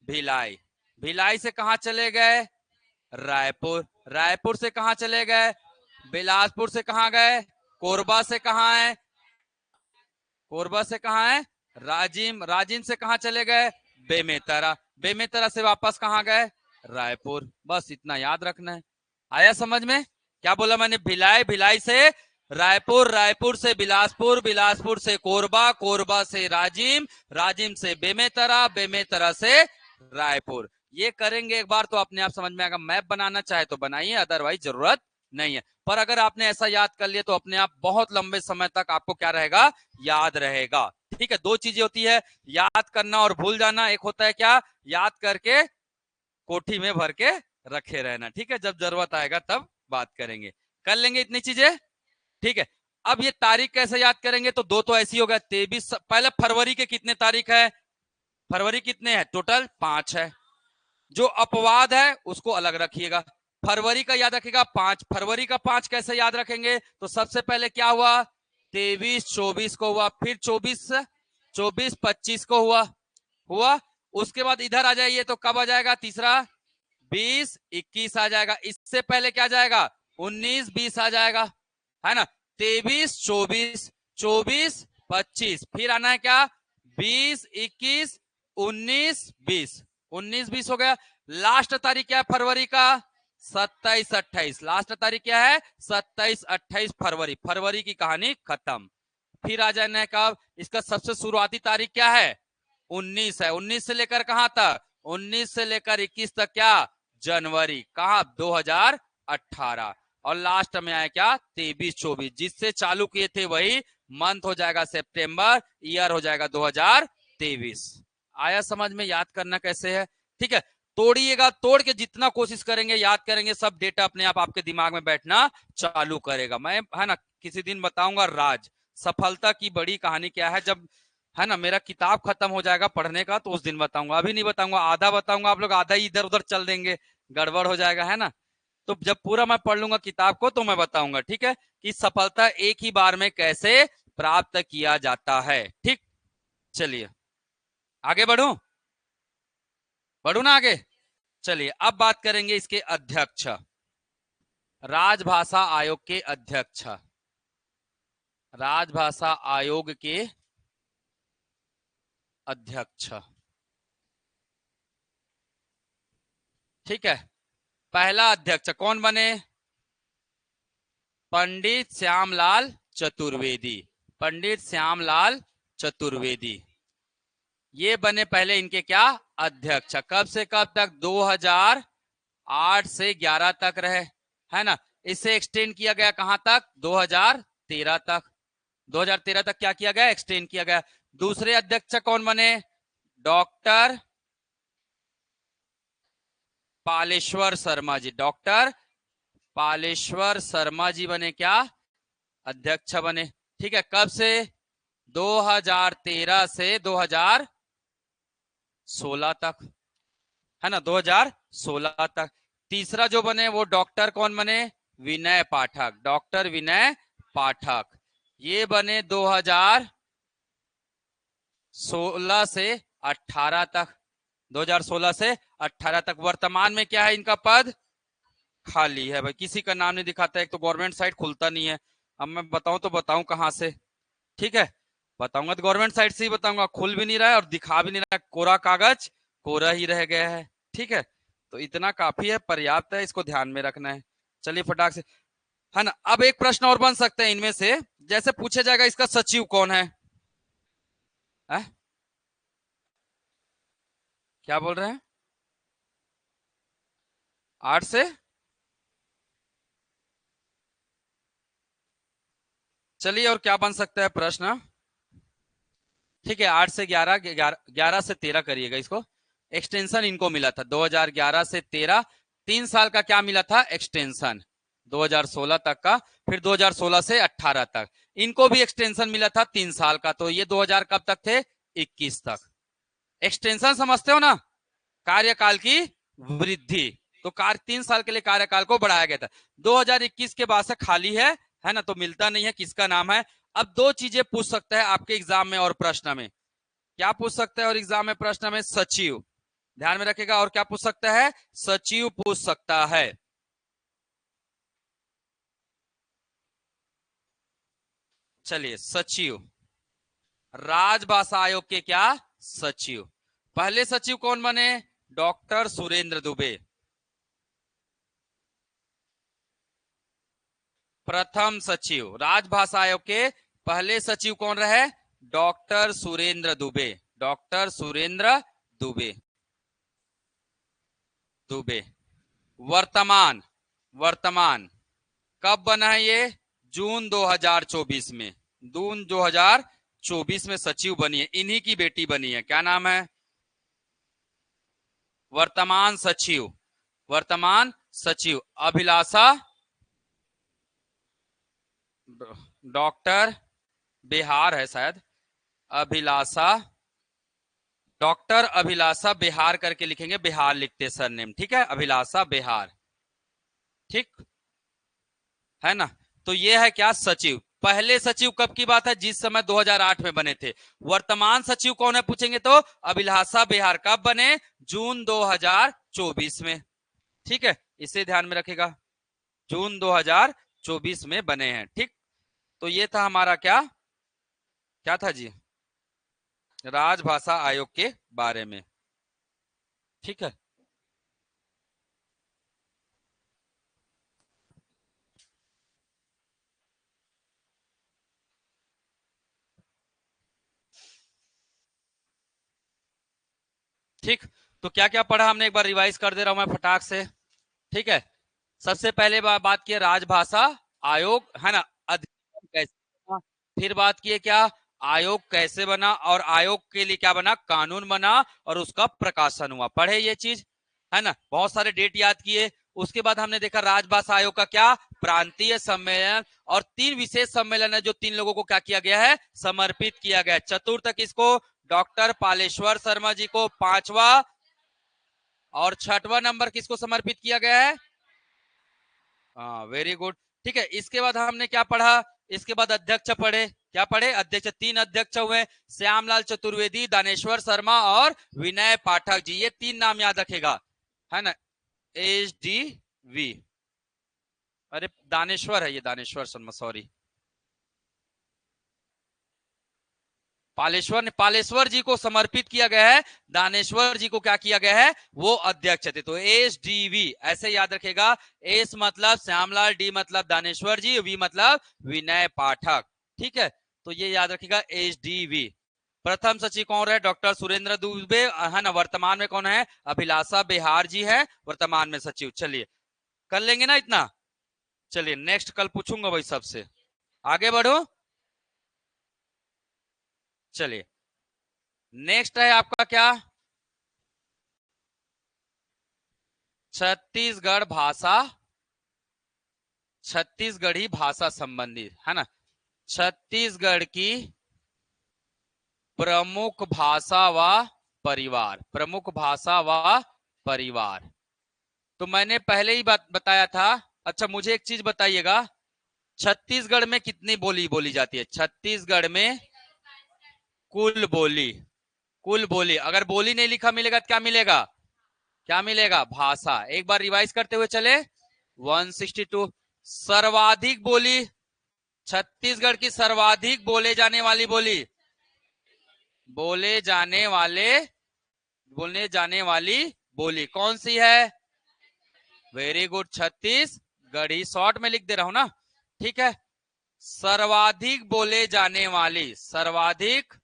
भिलाई। भिलाई से कहां चले गए? रायपुर। रायपुर से कहां चले गए? बिलासपुर से कहां गए? कोरबा से कहां है? कोरबा से कहां है? राजिम। राजिम से कहां चले गए? बेमेतरा। बेमेतरा से वापस कहां गए? रायपुर। बस इतना याद रखना है। आया समझ में? क्या बोला मैंने? भिलाई, भिलाई से रायपुर, रायपुर से बिलासपुर, बिलासपुर से कोरबा, कोरबा से राजिम, राजिम से बेमेतरा, बेमेतरा से रायपुर। ये करेंगे एक बार तो अपने आप समझ में आएगा। मैप बनाना चाहे तो बनाइए, अदरवाइज जरूरत नहीं है। पर अगर आपने ऐसा याद कर लिया तो अपने आप बहुत लंबे समय तक आपको क्या रहेगा? याद रहेगा। ठीक है, 2 चीजें होती है, याद करना और भूल जाना। एक होता है क्या? याद करके कोठी में भर के रखे रहना। ठीक है, जब जरूरत आएगा तब बात करेंगे, कर लेंगे इतनी चीजें। ठीक है, अब ये तारीख कैसे याद करेंगे? तो 2 तो ऐसी हो गया, 23। पहले फरवरी के कितने तारीख है? फरवरी कितने हैं टोटल? 5 है। जो अपवाद है उसको अलग रखिएगा। फरवरी का याद रखिएगा 5। फरवरी का 5 कैसे याद रखेंगे? तो सबसे पहले क्या हुआ? 23-24 को हुआ, फिर 24-25 को हुआ। उसके बाद इधर आ जाइए तो कब आ जाएगा तीसरा? 20-21 आ जाएगा। इससे पहले क्या जाएगा? 19-20 आ जाएगा, है ना। 23-24, 24-25, फिर आना है क्या? 20-21, 19-20, 19-20 हो गया। लास्ट तारीख क्या है फरवरी का? 27-28। लास्ट तारीख क्या है? 27-28 फरवरी। फरवरी की कहानी खत्म। फिर आ जाना है कब? इसका सबसे शुरुआती तारीख क्या है? 19 है। 19 से लेकर कहां तक? 19 से लेकर 21 तक क्या? जनवरी। कहा? 2018। और लास्ट में आया क्या? 23-24। जिससे चालू किए थे वही मंथ हो जाएगा सितंबर, ईयर हो जाएगा 2023। आया समझ में? याद करना कैसे है? ठीक है, तोड़िएगा, तोड़ के जितना कोशिश करेंगे, याद करेंगे, सब डेटा अपने आप आपके दिमाग में बैठना चालू करेगा। मैं है ना किसी दिन बताऊंगा राज, सफलता की बड़ी कहानी क्या है। जब है ना मेरा किताब खत्म हो जाएगा पढ़ने का तो उस दिन बताऊंगा, अभी नहीं बताऊंगा। आधा बताऊंगा, आप लोग आधा ही इधर उधर चल देंगे, गड़बड़ हो जाएगा, है ना। तो जब पूरा मैं पढ़ लूंगा किताब को तो मैं बताऊंगा, ठीक है, कि सफलता एक ही बार में कैसे प्राप्त किया जाता है। ठीक, चलिए आगे बढ़ू, बढ़ू ना आगे। चलिए अब बात करेंगे इसके अध्यक्ष, राजभाषा आयोग के अध्यक्ष, राजभाषा आयोग के अध्यक्ष। ठीक है, पहला अध्यक्ष कौन बने? पंडित श्यामलाल चतुर्वेदी, पंडित श्यामलाल चतुर्वेदी ये बने पहले इनके क्या अध्यक्ष। कब से कब तक? 2008 से 11 तक रहे, है ना। इसे एक्सटेंड किया गया कहां तक? 2013 तक। 2013 तक क्या किया गया? एक्सटेंड किया गया। दूसरे अध्यक्ष कौन बने? डॉक्टर पालेश्वर शर्मा जी, डॉक्टर पालेश्वर शर्मा जी बने क्या? अध्यक्ष बने। ठीक है, कब से? 2013 से 2016 तक, है ना, 2016 तक। तीसरा जो बने वो डॉक्टर कौन बने? विनय पाठक, डॉक्टर विनय पाठक ये बने 2016 से 18 तक, 2016 से 18 तक। वर्तमान में क्या है इनका पद? खाली है भाई, किसी का नाम नहीं दिखाता। एक तो गवर्नमेंट साइट खुलता नहीं है। अब मैं बताऊं तो बताऊं कहां से? ठीक है, बताऊंगा तो गवर्नमेंट साइट से ही बताऊंगा। खुल भी नहीं रहा है और दिखा भी नहीं रहा है, कोरा कागज कोरा ही रह गया है। ठीक है, तो इतना काफी है, पर्याप्त है, इसको ध्यान में रखना है। चलिए फटाक से, है ना। अब एक प्रश्न और बन सकते हैं इनमें से, जैसे पूछा जाएगा इसका सचिव कौन है? आ? क्या बोल रहे हैं? 8 से, चलिए और क्या बन सकता है प्रश्न? ठीक है, 8 से 11, 11 से 13 करिएगा इसको। एक्सटेंशन इनको मिला था 2011 से 13, 3 साल का क्या मिला था? एक्सटेंशन 2016 तक का। फिर 2016 से 18 तक इनको भी एक्सटेंशन मिला था 3 साल का। तो ये 2000 कब तक थे? 21 तक। एक्सटेंशन समझते हो ना, कार्यकाल की वृद्धि। तो 3 साल के लिए कार्यकाल को बढ़ाया गया था। 2021 के बाद से खाली है ना, तो मिलता नहीं है, किसका नाम है? अब दो चीजें पूछ सकता है आपके एग्जाम में और प्रश्न में। क्या पूछ सकता है और एग्जाम में प्रश्न में? सचिव, ध्यान में रखेगा। और क्या पूछ सकता है? सचिव पूछ सकता है। चलिए, सचिव, राजभाषा आयोग के क्या सचिव? पहले सचिव कौन बने? डॉक्टर सुरेंद्र दुबे। प्रथम सचिव राजभाषा आयोग के पहले सचिव कौन रहे? Doctor Surendra Dubey, doctor Surendra Dubey, Dubey. वर्तमान, वर्तमान कब बना है ये? जून 2024 में, जून 2024 में सचिव बनी है, इन्हीं की बेटी बनी है। क्या नाम है? वर्तमान सचिव, वर्तमान सचिव अभिलाषा, डॉक्टर बिहार है शायद, अभिलाषा, डॉक्टर अभिलाषा बिहार करके लिखेंगे, बिहार लिखते सरनेम। ठीक है, अभिलाषा बिहार। ठीक है ना। तो ये है क्या? सचिव। पहले सचिव कब की बात है? जिस समय 2008 में बने थे। वर्तमान सचिव कौन है पूछेंगे तो अभिलाषा बिहार। कब बने? जून 2024 में। ठीक है, इसे ध्यान में रखेगा, जून 2024 में बने हैं। ठीक, तो ये था हमारा क्या, क्या था जी? राजभाषा आयोग के बारे में। ठीक है, ठीक। तो क्या क्या पढ़ा हमने, एक बार रिवाइज कर दे रहा हूं मैं फटाक से। ठीक है, सबसे पहले बात की राजभाषा आयोग, है ना, अधिनियम कैसे बना। फिर बात की क्या? आयोग कैसे बना, और आयोग के लिए क्या बना? कानून बना और उसका प्रकाशन हुआ। पढ़े ये चीज? है ना, बहुत सारे डेट याद किए। उसके बाद हमने देखा राजभाषा आयोग का क्या, प्रांतीय सम्मेलन, और 3 विशेष सम्मेलन है जो 3 लोगों को क्या किया गया है, समर्पित किया गया है। चतुर्थ किसको, डॉक्टर पालेश्वर शर्मा जी को 5वां, और 6वां नंबर किसको समर्पित किया गया है। हाँ, वेरी गुड। ठीक है, इसके बाद हमने क्या पढ़ा, इसके बाद अध्यक्ष पढ़े, क्या पढ़े, अध्यक्ष। 3 अध्यक्ष हुए, श्यामलाल चतुर्वेदी, दानेश्वर शर्मा और विनय पाठक जी, ये 3 नाम याद रखेगा, है ना। HDV, अरे दानेश्वर है ये, दानेश्वर शर्मा, सॉरी, पालेश्वर ने, पालेश्वर जी को समर्पित किया गया है, दानेश्वर जी को क्या किया गया है, वो अध्यक्ष थे। तो HDV ऐसे याद रखेगा, एस मतलब श्यामलाल, डी मतलब दानेश्वर जी, वी मतलब विनय पाठक। ठीक है, तो ये याद रखेगा HDV। प्रथम सचिव कौन है, डॉक्टर सुरेंद्र दुबे, है ना। वर्तमान में कौन है, अभिलाषा बिहार जी है वर्तमान में सचिव। चलिए कर लेंगे ना इतना। चलिए नेक्स्ट कल पूछूंगा भाई सबसे, आगे बढ़ो। चलिए नेक्स्ट है आपका क्या, छत्तीसगढ़ भाषा, छत्तीसगढ़ी भाषा संबंधी, है ना। छत्तीसगढ़ की प्रमुख भाषा व परिवार, प्रमुख भाषा व परिवार। तो मैंने पहले ही बताया था। अच्छा मुझे एक चीज बताइएगा, छत्तीसगढ़ में कितनी बोली बोली जाती है, छत्तीसगढ़ में कुल बोली, कुल बोली। अगर बोली नहीं लिखा मिलेगा तो क्या मिलेगा, क्या मिलेगा, भाषा। एक बार रिवाइज करते हुए चले, 162। सर्वाधिक बोली, छत्तीसगढ़ की सर्वाधिक बोले जाने वाली बोली, बोले जाने वाले, बोलने जाने वाली बोली कौन सी है, वेरी गुड, छत्तीसगढ़ी। शॉर्ट में लिख दे रहा हूं ना, ठीक है। सर्वाधिक बोले जाने वाली, सर्वाधिक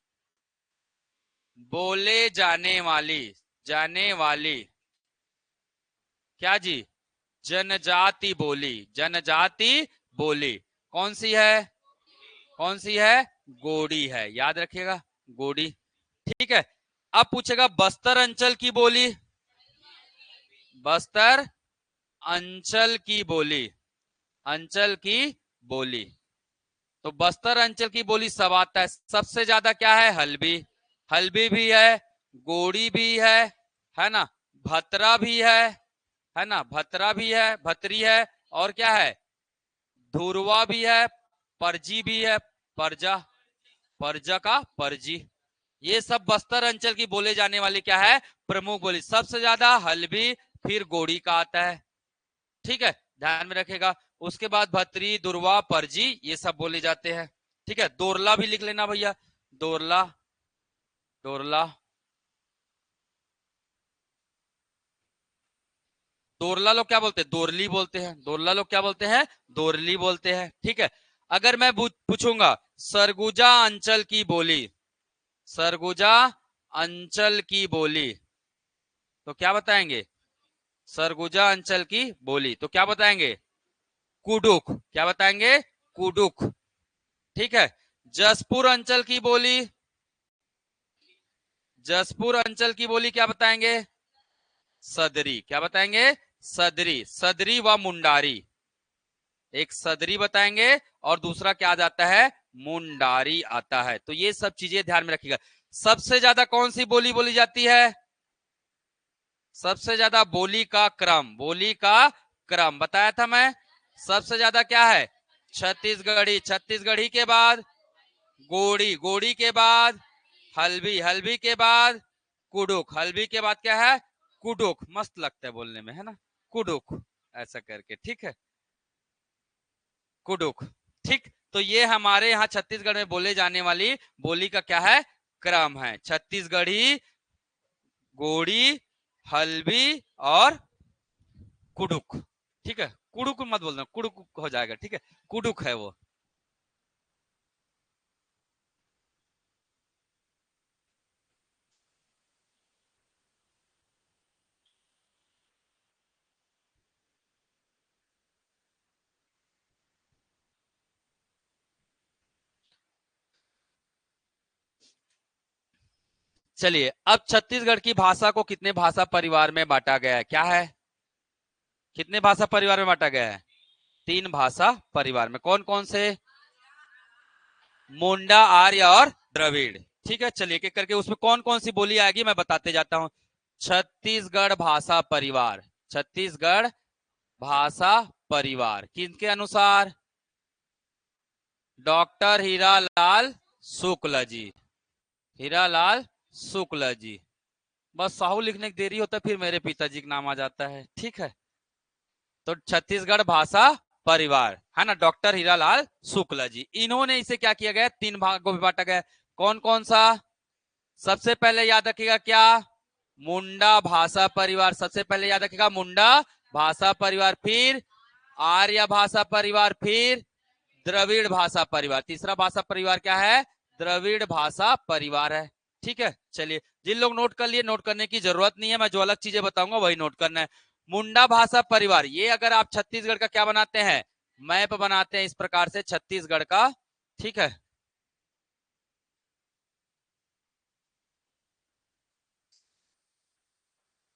बोले जाने वाली क्या जी, जनजाति बोली, जनजाति बोली कौन सी है, कौन सी है, गोड़ी है, याद रखिएगा, गोड़ी। ठीक है, अब पूछेगा बस्तर अंचल की बोली, बस्तर अंचल की बोली, अंचल की बोली। तो बस्तर अंचल की बोली सब आता है, सबसे ज्यादा क्या है, हल्बी, हल्बी भी है, गोड़ी भी है ना, भतरा भी है ना, भतरा भी है, भतरी है, और क्या है, धुरवा भी है, परजी भी है, परजा, परजा का परजी। ये सब बस्तर अंचल की बोले जाने वाली क्या है, प्रमुख बोली। सबसे ज्यादा हल्बी, फिर गोड़ी का आता है, ठीक है, ध्यान में रखेगा। उसके बाद भतरी, दुर्वा, परजी, ये सब बोले जाते हैं। ठीक है, दोरला भी लिख लेना भैया, दोरला, दोरला, दोरला लोग क्या बोलते हैं, दोरली बोलते हैं, दोरला लोग क्या बोलते हैं, दोरली बोलते हैं। ठीक है, अगर मैं पूछूंगा सरगुजा अंचल की बोली, सरगुजा अंचल की बोली, तो क्या बताएंगे, सरगुजा अंचल की बोली तो क्या बताएंगे, कुडुक, क्या बताएंगे, कुडुक। ठीक है, जसपुर अंचल की बोली, जसपुर अंचल की बोली क्या बताएंगे, सदरी, क्या बताएंगे, सदरी, सदरी व मुंडारी। एक सदरी बताएंगे और दूसरा क्या आ जाता है, मुंडारी आता है। तो ये सब चीजें ध्यान में रखिएगा। सबसे ज्यादा कौन सी बोली बोली जाती है, सबसे ज्यादा बोली का क्रम, बोली का क्रम बताया था मैं। सबसे ज्यादा क्या है, छत्तीसगढ़ी, छत्तीसगढ़ी के बाद गोड़ी, गोड़ी के बाद हल्बी, हल्बी के बाद कुडुक, हल्बी के बाद क्या है, कुडुक। मस्त लगता है बोलने में, है ना, कुडुक, ऐसा करके। ठीक है, कुडुक। ठीक, तो ये हमारे यहाँ छत्तीसगढ़ में बोले जाने वाली बोली का क्या है, क्रम है, छत्तीसगढ़ी, गोड़ी, हल्बी और कुडुक। ठीक है, कुडुक मत बोलना, कुडुक हो जाएगा, ठीक है, कुडुक है वो। चलिए, अब छत्तीसगढ़ की भाषा को कितने भाषा परिवार में बांटा गया है? क्या है? कितने भाषा परिवार में बांटा गया है? 3 भाषा परिवार में। कौन कौन से? मुंडा, आर्य और द्रविड़। ठीक है, चलिए एक एक करके उसमें कौन कौन सी बोली आएगी मैं बताते जाता हूं। छत्तीसगढ़ भाषा परिवार, छत्तीसगढ़ भाषा परिवार किनके अनुसार? डॉक्टर हीरालाल शुक्ल जी, हीरालाल शुक्ल जी। बस साहू लिखने की देरी होता है फिर मेरे पिताजी का नाम आ जाता है। ठीक है, तो छत्तीसगढ़ भाषा परिवार है ना, डॉक्टर हीरालाल शुक्ला जी, इन्होंने इसे क्या किया गया? 3 भागों में बांटा गया। कौन कौन सा? सबसे पहले याद रखिएगा क्या? मुंडा भाषा परिवार, सबसे पहले याद रखिएगा मुंडा भाषा परिवार, फिर आर्य भाषा परिवार, फिर द्रविड़ भाषा परिवार। तीसरा भाषा परिवार क्या है? द्रविड़ भाषा परिवार है। ठीक है, चलिए जिन लोग नोट कर लिए नोट करने की जरूरत नहीं है, मैं जो अलग चीजें बताऊंगा वही नोट करना है। मुंडा भाषा परिवार, ये अगर आप छत्तीसगढ़ का क्या बनाते हैं? मैप बनाते हैं इस प्रकार से छत्तीसगढ़ का। ठीक है,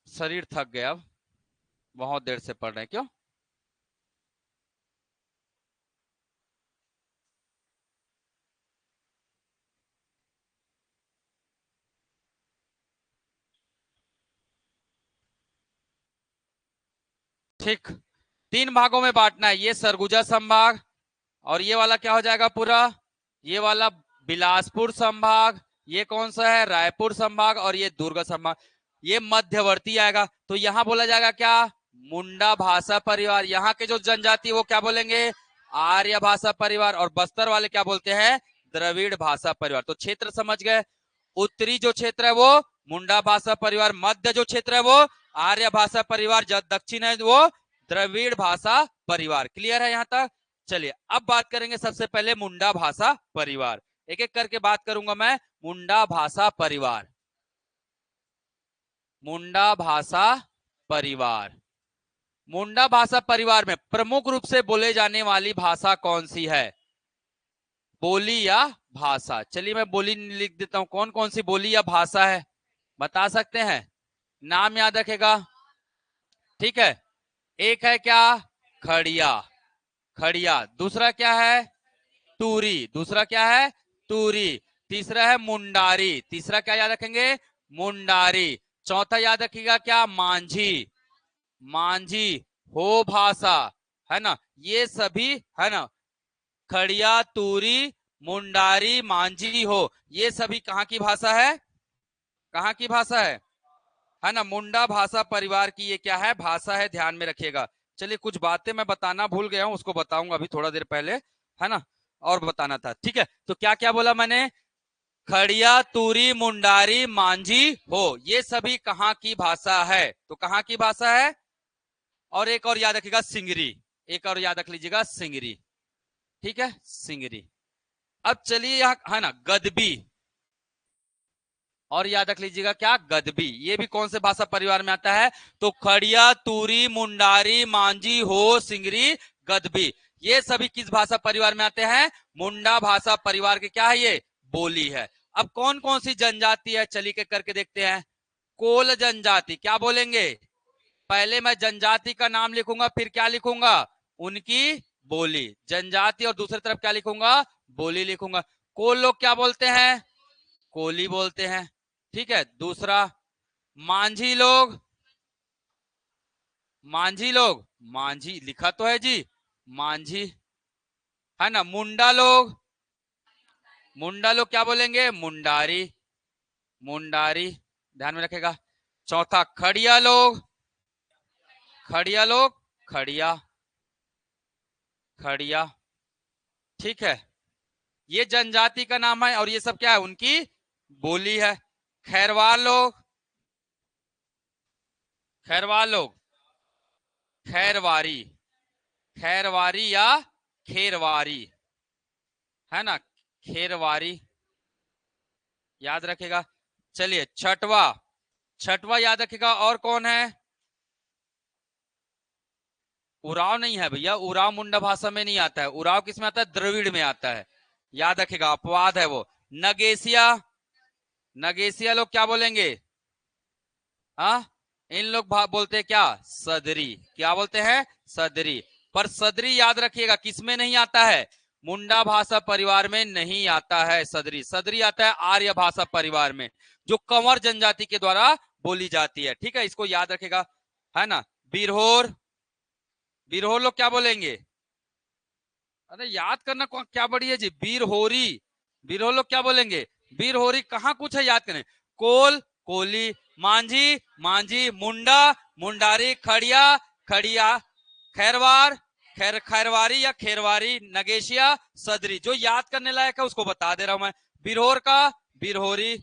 शरीर थक गया, अब बहुत देर से पढ़ रहे हैं क्यों? ठीक, 3 भागों में बांटना है। ये सरगुजा संभाग, और ये वाला क्या हो जाएगा पूरा? ये वाला बिलासपुर संभाग, ये कौन सा है? रायपुर संभाग, और ये दुर्ग संभाग। ये मध्यवर्ती आएगा, तो यहां बोला जाएगा क्या? मुंडा भाषा परिवार। यहाँ के जो जनजाति वो क्या बोलेंगे? आर्य भाषा परिवार। और बस्तर वाले क्या बोलते हैं? द्रविड़ भाषा परिवार। तो क्षेत्र समझ गए। उत्तरी जो क्षेत्र है वो मुंडा भाषा परिवार, मध्य जो क्षेत्र है वो आर्य भाषा परिवार, जो दक्षिण है वो द्रविड़ भाषा परिवार। क्लियर है यहाँ तक? चलिए अब बात करेंगे सबसे पहले मुंडा भाषा परिवार। एक एक करके बात करूंगा मैं। मुंडा भाषा परिवार, मुंडा भाषा परिवार। मुंडा भाषा परिवार में प्रमुख रूप से बोले जाने वाली भाषा कौन सी है? बोली या भाषा? चलिए मैं बोली लिख देता हूं। कौन कौन सी बोली या भाषा है बता सकते हैं? नाम याद रखेगा। ठीक है, एक है क्या? खड़िया, खड़िया। दूसरा क्या है? तूरी। दूसरा क्या है? तूरी। तीसरा है मुंडारी। तीसरा क्या याद रखेंगे? मुंडारी। चौथा याद रखिएगा क्या? मांझी, मांझी हो भाषा, है ना। ये सभी है ना, खड़िया, तूरी, मुंडारी, मांझी हो, ये सभी कहाँ की भाषा है? कहाँ की भाषा है ना, मुंडा भाषा परिवार की ये क्या है? भाषा है, ध्यान में रखिएगा। चलिए कुछ बातें मैं बताना भूल गया हूं, उसको बताऊंगा अभी थोड़ा देर पहले, है ना, और बताना था। ठीक है, तो क्या क्या बोला मैंने? खड़िया, तूरी, मुंडारी, मांझी हो, ये सभी कहाँ की भाषा है? तो कहाँ की भाषा है? और एक और याद रखिएगा, सिंगरी। एक और याद रख लीजिएगा, सिंगरी। ठीक है, सिंगरी। अब चलिए यहाँ है ना, गदबी। और याद रख लीजिएगा क्या? गदबी। ये भी कौन से भाषा परिवार में आता है? तो खड़िया, तूरी, मुंडारी, मांझी हो, सिंगरी, गदबी, ये सभी किस भाषा परिवार में आते हैं? मुंडा भाषा परिवार के क्या है? ये बोली है। अब कौन कौन सी जनजाति है चलिए के करके देखते हैं। कोल जनजाति, क्या बोलेंगे? पहले मैं जनजाति का नाम लिखूंगा, फिर क्या लिखूंगा? उनकी बोली। जनजाति, और दूसरी तरफ क्या लिखूंगा? बोली लिखूंगा। कोल लोग क्या बोलते हैं? कोली बोलते हैं। ठीक है, दूसरा मांझी लोग, मांझी लोग, मांझी लिखा तो है जी, मांझी, है ना। मुंडा लोग, मुंडा लोग क्या बोलेंगे? मुंडारी, मुंडारी, ध्यान में रखेगा। चौथा खड़िया लोग, खड़िया लोग, खड़िया, खड़िया। ठीक है, ये जनजाति का नाम है, और ये सब क्या है? उनकी बोली है। खैरवाल लोग, खैरवाल लोग, खैरवारी, खैरवारी या खेरवारी, है ना, खेरवारी, याद रखेगा। चलिए छठवा, छठवा याद रखेगा। और कौन है? उराव नहीं है भैया, उराव मुंडा भाषा में नहीं आता है। उराव किस में आता है? द्रविड़ में आता है, याद रखेगा, अपवाद है वो। नगेसिया, नगेशिया लोग क्या बोलेंगे? हाँ, इन लोग बोलते हैं क्या? सदरी। क्या बोलते हैं? सदरी। पर सदरी याद रखिएगा किसमें नहीं आता है? मुंडा भाषा परिवार में नहीं आता है सदरी। सदरी आता है आर्य भाषा परिवार में, जो कंवर जनजाति के द्वारा बोली जाती है। ठीक है, इसको याद रखेगा, है ना। बिरहोर, बिरहोर लोग क्या बोलेंगे? अरे याद करना क्या बड़ी है जी। बिरहोरी, बिरहोर लोग क्या बोलेंगे? बिरहोरी। कहाँ कुछ है याद करें। कोल, कोली। मांझी, मांझी। मुंडा, मुंडारी। खड़िया, खड़िया। खैरवार, खैरवारी या खेरवारी। नगेशिया, सदरी। जो याद करने लायक है उसको बता दे रहा हूं मैं। बिरहोर का बिरहोरी।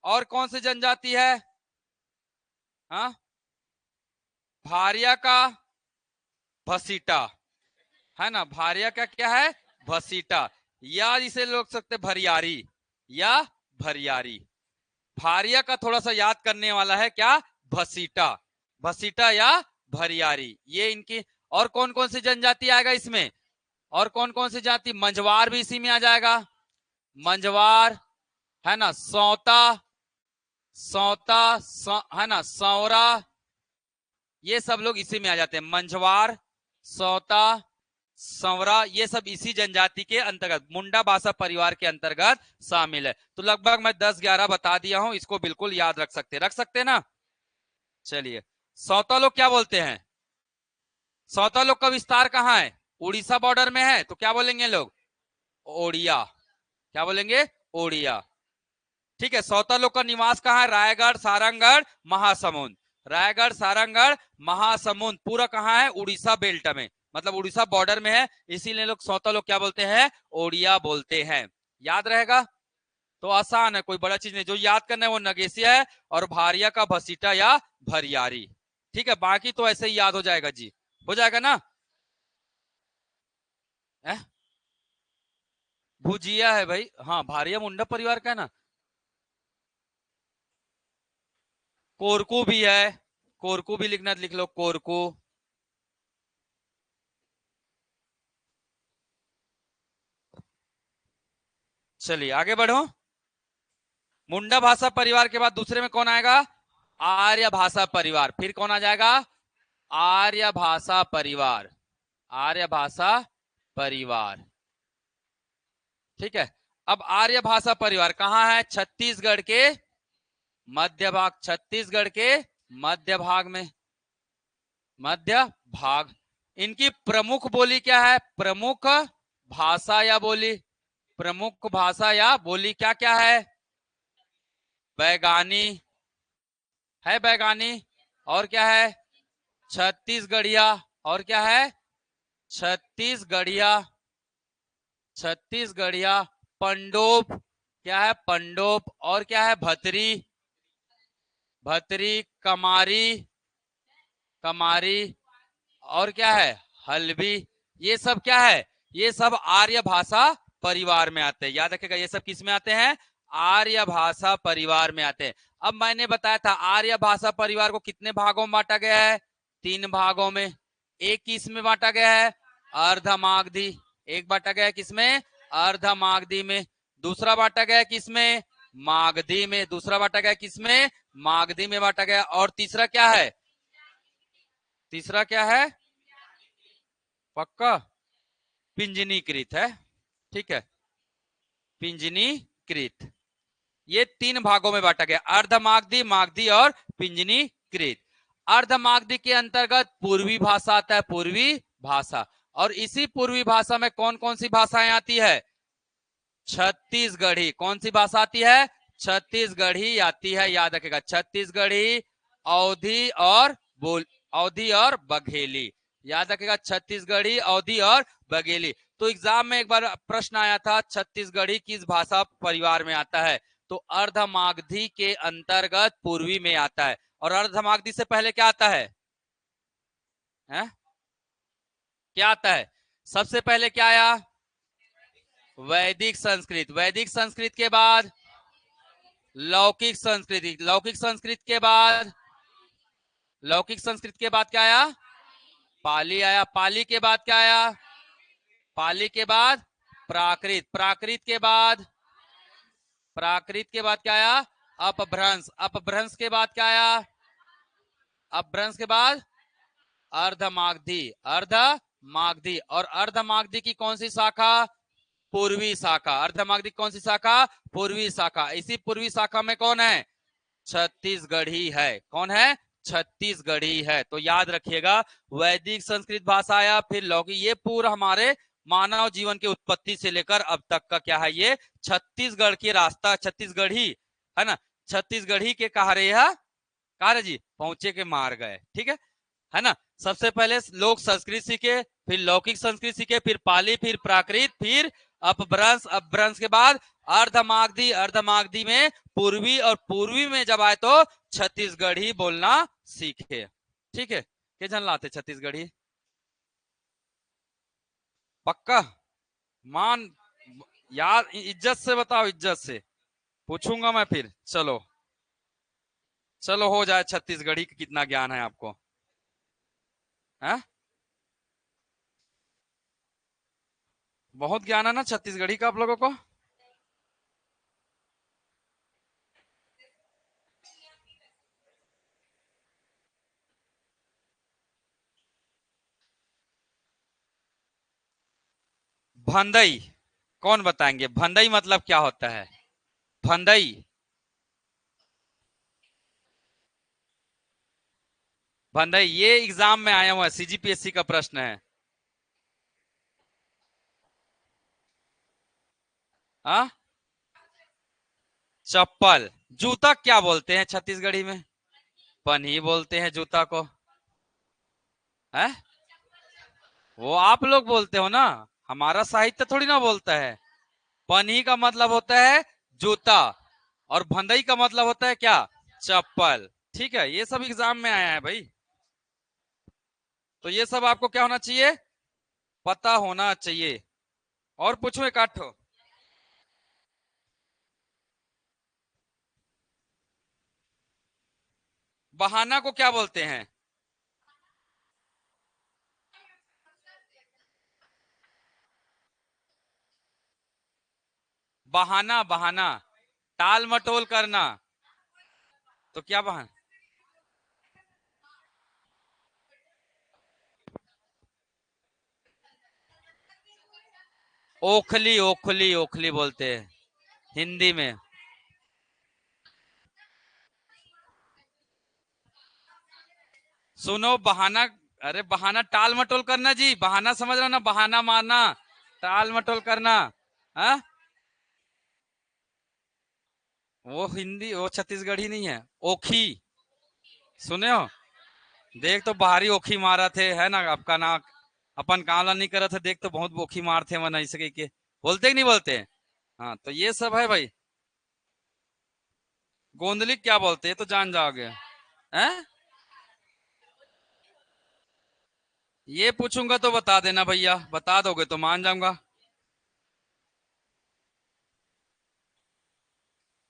और कौन सी जनजाति है? हाँ, भारिया का भसीटा, है ना। भारिया का क्या है? भसीटा। या इसे लोग सकते भरियारी या भरियारी। भारिया का थोड़ा सा याद करने वाला है क्या? भसीटा, भसीटा या भरियारी, ये इनकी। और कौन कौन सी जनजाति आएगा इसमें? और कौन कौन सी जाति? मंझवार भी इसी में आ जाएगा। मंझवार, है ना। सौता, सौता, है ना। सौरा, ये सब लोग इसी में आ जाते हैं। मंझवार, सौता, संवरा, ये सब इसी जनजाति के अंतर्गत, मुंडा भाषा परिवार के अंतर्गत शामिल है। तो लगभग मैं 10-11 बता दिया हूं, इसको बिल्कुल याद रख सकते ना। चलिए, सौता लोग क्या बोलते हैं? सौता लोग का विस्तार कहाँ है? उड़ीसा बॉर्डर में है, तो क्या बोलेंगे लोग? ओडिया। क्या बोलेंगे? ओडिया। ठीक है, सौता लोग का निवास कहाँ है? रायगढ़, सारंगगढ़, महासमुंद। रायगढ़, सारंगगढ़, महासमुंद पूरा कहाँ है? उड़ीसा बेल्ट में, मतलब उड़ीसा बॉर्डर में है। इसीलिए लोग सौता लोग क्या बोलते हैं? ओडिया बोलते हैं। याद रहेगा, तो आसान है, कोई बड़ा चीज नहीं। जो याद करना है वो नगेशिया है और भारिया का भसीटा या भरियारी। ठीक है, बाकी तो ऐसे ही याद हो जाएगा जी। हो जाएगा ना? भुजिया है भाई, हाँ। भारिया मुंडा परिवार का है ना। कोरकू भी है, कोरकू भी लिखना, लिख लो कोरकू। चलिए आगे बढ़ो। मुंडा भाषा परिवार के बाद दूसरे में कौन आएगा? आर्य भाषा परिवार। फिर कौन आ जाएगा? आर्य भाषा परिवार। आर्य भाषा परिवार। ठीक है, अब आर्य भाषा परिवार कहाँ है? छत्तीसगढ़ के मध्य भाग, छत्तीसगढ़ के मध्य भाग में, मध्य भाग। इनकी प्रमुख बोली क्या है? प्रमुख भाषा या बोली, प्रमुख भाषा या बोली क्या क्या है? बैगानी है, बैगानी। और क्या है? छत्तीसगढ़िया। और क्या है? छत्तीसगढ़िया, छत्तीसगढ़िया। पंडोप, क्या है? पंडोप। और क्या है? भतरी, भतरी। कमारी, कमारी। और क्या है? हल्बी। ये सब क्या है? ये सब आर्य भाषा परिवार में आते हैं। याद रखेगा, ये सब किस में आते हैं? आर्य भाषा परिवार में आते हैं। अब मैंने बताया था आर्य भाषा परिवार को कितने भागों में बांटा गया है? 3 भागों में। एक किस में बांटा गया है? अर्धमागधी। एक बांटा गया है किसमें? अर्धमागधी में। दूसरा बांटा गया है किसमें? मागधी में। दूसरा बांटा गया किसमें? मागधी में बांटा गया। और तीसरा क्या है? तीसरा क्या है? पक्का? पिंजनीकृत है। ठीक है, पिंजनीकृत। ये 3 भागों में बांटा गया, अर्धमागधी, मागधी और पिंजनीकृत। अर्धमागधी के अंतर्गत पूर्वी भाषा आता है, पूर्वी भाषा। और इसी पूर्वी भाषा में कौन कौन सी भाषाएं आती है? छत्तीसगढ़ी। कौन सी भाषा आती है? छत्तीसगढ़ी आती है। याद रखेगा, छत्तीसगढ़ी, अवधी और बोल, अवधी और बघेली। याद रखेगा, छत्तीसगढ़ी, अवधी और बघेली। तो एग्जाम में एक बार प्रश्न आया था, छत्तीसगढ़ी किस भाषा परिवार में आता है? तो अर्धमागधी के अंतर्गत पूर्वी में आता है। और अर्धमागधी से पहले क्या आता है? क्या आता है? सबसे पहले क्या आया? वैदिक संस्कृत। वैदिक संस्कृत के बाद लौकिक संस्कृति। लौकिक संस्कृत के बाद, लौकिक संस्कृत के बाद क्या आया? पाली आया। पाली के बाद क्या आया? पाली के बाद प्राकृत। प्राकृत के बाद, प्राकृत के बाद क्या आया? अपभ्रंश। अपभ्रंश के बाद क्या आया? अपभ्रंश के बाद अर्धमागधी। अर्धमागधी, और अर्धमागधी की कौन सी शाखा? पूर्वी शाखा। अर्धमागधी कौन सी शाखा? पूर्वी शाखा। इसी पूर्वी शाखा में कौन है? छत्तीसगढ़ी है। कौन है? छत्तीसगढ़ी है। तो याद रखिएगा, वैदिक संस्कृत भाषा आया, फिर लौकिक, ये पूरा हमारे मानव जीवन की उत्पत्ति से लेकर अब तक का क्या है, ये छत्तीसगढ़ की रास्ता, छत्तीसगढ़ी है ना, छत्तीसगढ़ी के कहारे यह कहारे जी पहुंचे के मार गए। ठीक है ना। सबसे पहले लोग संस्कृत सीखे, फिर लौकिक संस्कृत सीखे, फिर पाली, फिर प्राकृत, फिर अपभ्रंश। अपभ्रंश के बाद अर्धमागधी। अर्धमागधी में पूर्वी, और पूर्वी में जब आए तो छत्तीसगढ़ी बोलना सीखे। ठीक है, के जन लाते छत्तीसगढ़ी? पक्का? मान यार, इज्जत से बताओ, इज्जत से पूछूंगा मैं फिर। चलो चलो, हो जाए छत्तीसगढ़ी का कितना ज्ञान है आपको, है? बहुत ज्ञान है ना छत्तीसगढ़ी का आप लोगों को। भंदई कौन बताएंगे? भंदई मतलब क्या होता है? भंदई, भंदई ये एग्जाम में आया हुआ है, सीजीपीएससी का प्रश्न है। आ? चप्पल। जूता क्या बोलते हैं छत्तीसगढ़ी में? पन्ही बोलते हैं जूता को, है? वो आप लोग बोलते हो ना, हमारा साहित्य थोड़ी ना बोलता है। पन्ही का मतलब होता है जूता, और भंदई का मतलब होता है क्या? चप्पल। ठीक है, ये सब एग्जाम में आया है भाई, तो ये सब आपको क्या होना चाहिए? पता होना चाहिए। और पूछो एक आठ ठो। बहाना को क्या बोलते हैं? बहाना, बहाना, टाल मटोल करना। तो क्या बहाना? ओखली, ओखली, ओखली बोलते हैं हिंदी में। सुनो, बहाना, अरे बहाना टाल मटोल करना जी, बहाना समझ रहे हो ना, बहाना मारना, टाल मटोल करना। हा? वो हिंदी, वो छत्तीसगढ़ी नहीं है। ओखी सुने हो? देख तो बाहरी ओखी मारा थे, है ना आपका ना, अपन कामला नहीं कर रहे थे, देख तो बहुत ओखी मार थे मन ऐसे के बोलते कि नहीं बोलते? हाँ, तो ये सब है भाई। गोंदली क्या बोलते हैं तो जान जाओगे, हैं? ये पूछूंगा तो बता देना भैया, बता दोगे तो मान जाऊंगा।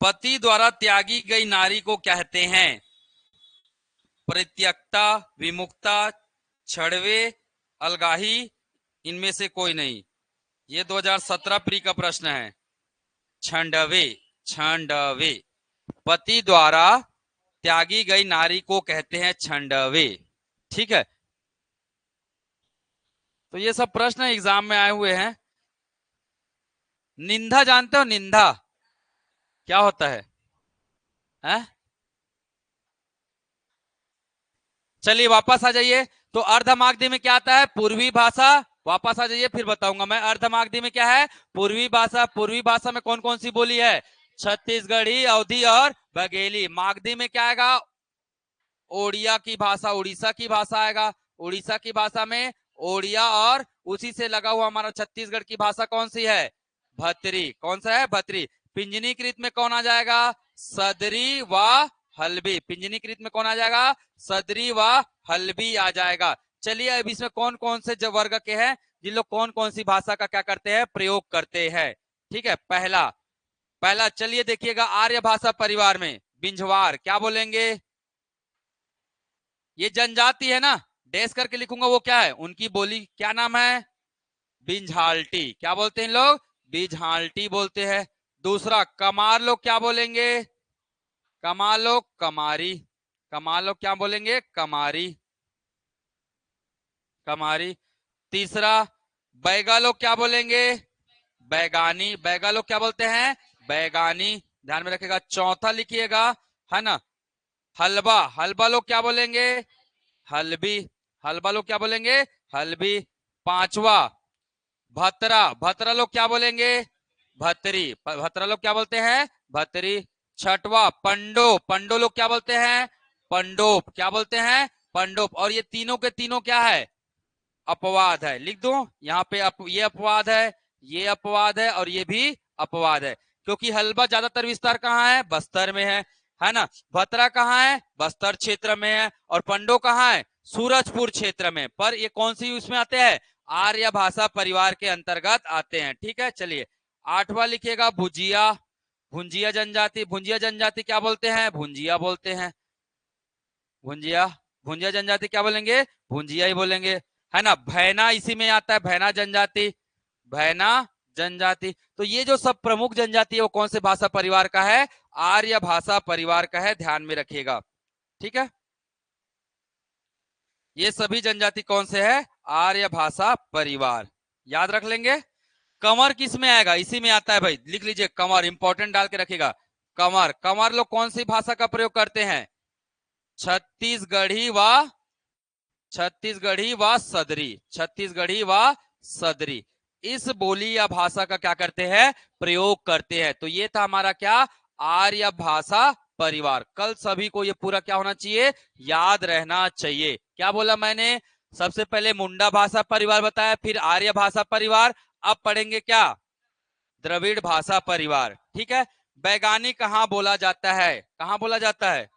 पति द्वारा त्यागी गई नारी को कहते हैं परित्यक्ता, विमुक्ता, छड़वे, अलगाही, इनमें से कोई नहीं। ये 2017 प्री का प्रश्न है। छंडवे, छंडवे, पति द्वारा त्यागी गई नारी को कहते हैं छंडवे। ठीक है, तो ये सब प्रश्न एग्जाम में आए हुए हैं। निंदा जानते हो? निंदा क्या होता है? हैं? चलिए वापस आ जाइए। तो अर्धमागधी में क्या आता है? पूर्वी भाषा। वापस आ जाइए, फिर बताऊंगा मैं। अर्धमागधी में क्या है? पूर्वी भाषा। पूर्वी भाषा में कौन कौन सी बोली है? छत्तीसगढ़ी, अवधी और बघेली। मागधी में क्या आएगा? ओडिया की भाषा, उड़ीसा की भाषा आएगा। उड़ीसा की भाषा में ओडिया, और उसी से लगा हुआ हमारा छत्तीसगढ़ की भाषा कौन सी है? भतरी। कौन सा है? भतरी। पिंजनीकृत में कौन आ जाएगा? सदरी व हल्बी। पिंजनीकृत में कौन आ जाएगा? सदरी व हल्बी आ जाएगा। चलिए, अब इसमें कौन कौन से जो वर्ग के हैं, जिन लोग कौन कौन सी भाषा का क्या करते हैं? प्रयोग करते हैं। ठीक है, पहला पहला चलिए देखिएगा, आर्य भाषा परिवार में बिंझवार क्या बोलेंगे? ये जनजाति है ना, डैश करके लिखूंगा, वो क्या है? उनकी बोली क्या नाम है? बिंझाल्टी। क्या बोलते हैं लोग? बिझाल्टी बोलते हैं। दूसरा, कमार लोग क्या बोलेंगे? कमालो कमारी, कमालो क्या बोलेंगे, कमारी, कमारी। तीसरा, बैगा लोग क्या बोलेंगे, बैगानी, बैगा लोग क्या बोलते हैं, बैगानी, ध्यान में रखिएगा। चौथा लिखिएगा, है ना, हलवा, हलवा लोग क्या बोलेंगे, हलबी, हलवा लोग क्या बोलेंगे, हलबी। पांचवा, भतरा, भतरा लोग क्या बोलेंगे, भतरी, भतरा लोग क्या बोलते हैं, भतरी। छठवा, पंडो, पंडो लोग क्या बोलते हैं, पंडोप, क्या बोलते हैं, पंडोप। और ये तीनों के तीनों क्या है, अपवाद है। लिख दूं यहाँ पे, ये अपवाद है, ये अपवाद है, और ये भी अपवाद है। क्योंकि हलवा ज्यादातर विस्तार कहाँ है, बस्तर में है ना। भतरा कहाँ है, बस्तर क्षेत्र में है। और पंडो कहाँ है, सूरजपुर क्षेत्र में। पर ये कौन सी उसमें आते हैं, आर्य भाषा परिवार के अंतर्गत आते हैं। ठीक है, चलिए। आठवां लिखिएगा, भुजिया, भुंजिया जनजाति, भुंजिया जनजाति क्या बोलते हैं, भुंजिया बोलते हैं, भुंजिया, भुंजिया जनजाति क्या बोलेंगे, भुंजिया ही बोलेंगे, है ना। भैना इसी में आता है, भैना जनजाति, भैना जनजाति। तो ये जो सब प्रमुख जनजाति है वो कौन से भाषा परिवार का है, आर्य भाषा परिवार का है, ध्यान में रखिएगा। ठीक है, ये सभी जनजाति कौन से है, आर्य भाषा परिवार, याद रख लेंगे। कंवर किस में आएगा, इसी में आता है भाई, लिख लीजिए कंवर, इंपॉर्टेंट डाल के रखिएगा। कंवर, कंवर लोग कौन सी भाषा का प्रयोग करते हैं, छत्तीसगढ़ी व, छत्तीसगढ़ी व सदरी, छत्तीसगढ़ी व सदरी, इस बोली या भाषा का क्या करते हैं, प्रयोग करते हैं। तो ये था हमारा क्या, आर्य भाषा परिवार। कल सभी को ये पूरा क्या होना चाहिए, याद रहना चाहिए। क्या बोला मैंने, सबसे पहले मुंडा भाषा परिवार बताया, फिर आर्य भाषा परिवार, अब पढ़ेंगे क्या, द्रविड़ भाषा परिवार। ठीक है, बैगानी कहाँ बोला जाता है, कहाँ बोला जाता है,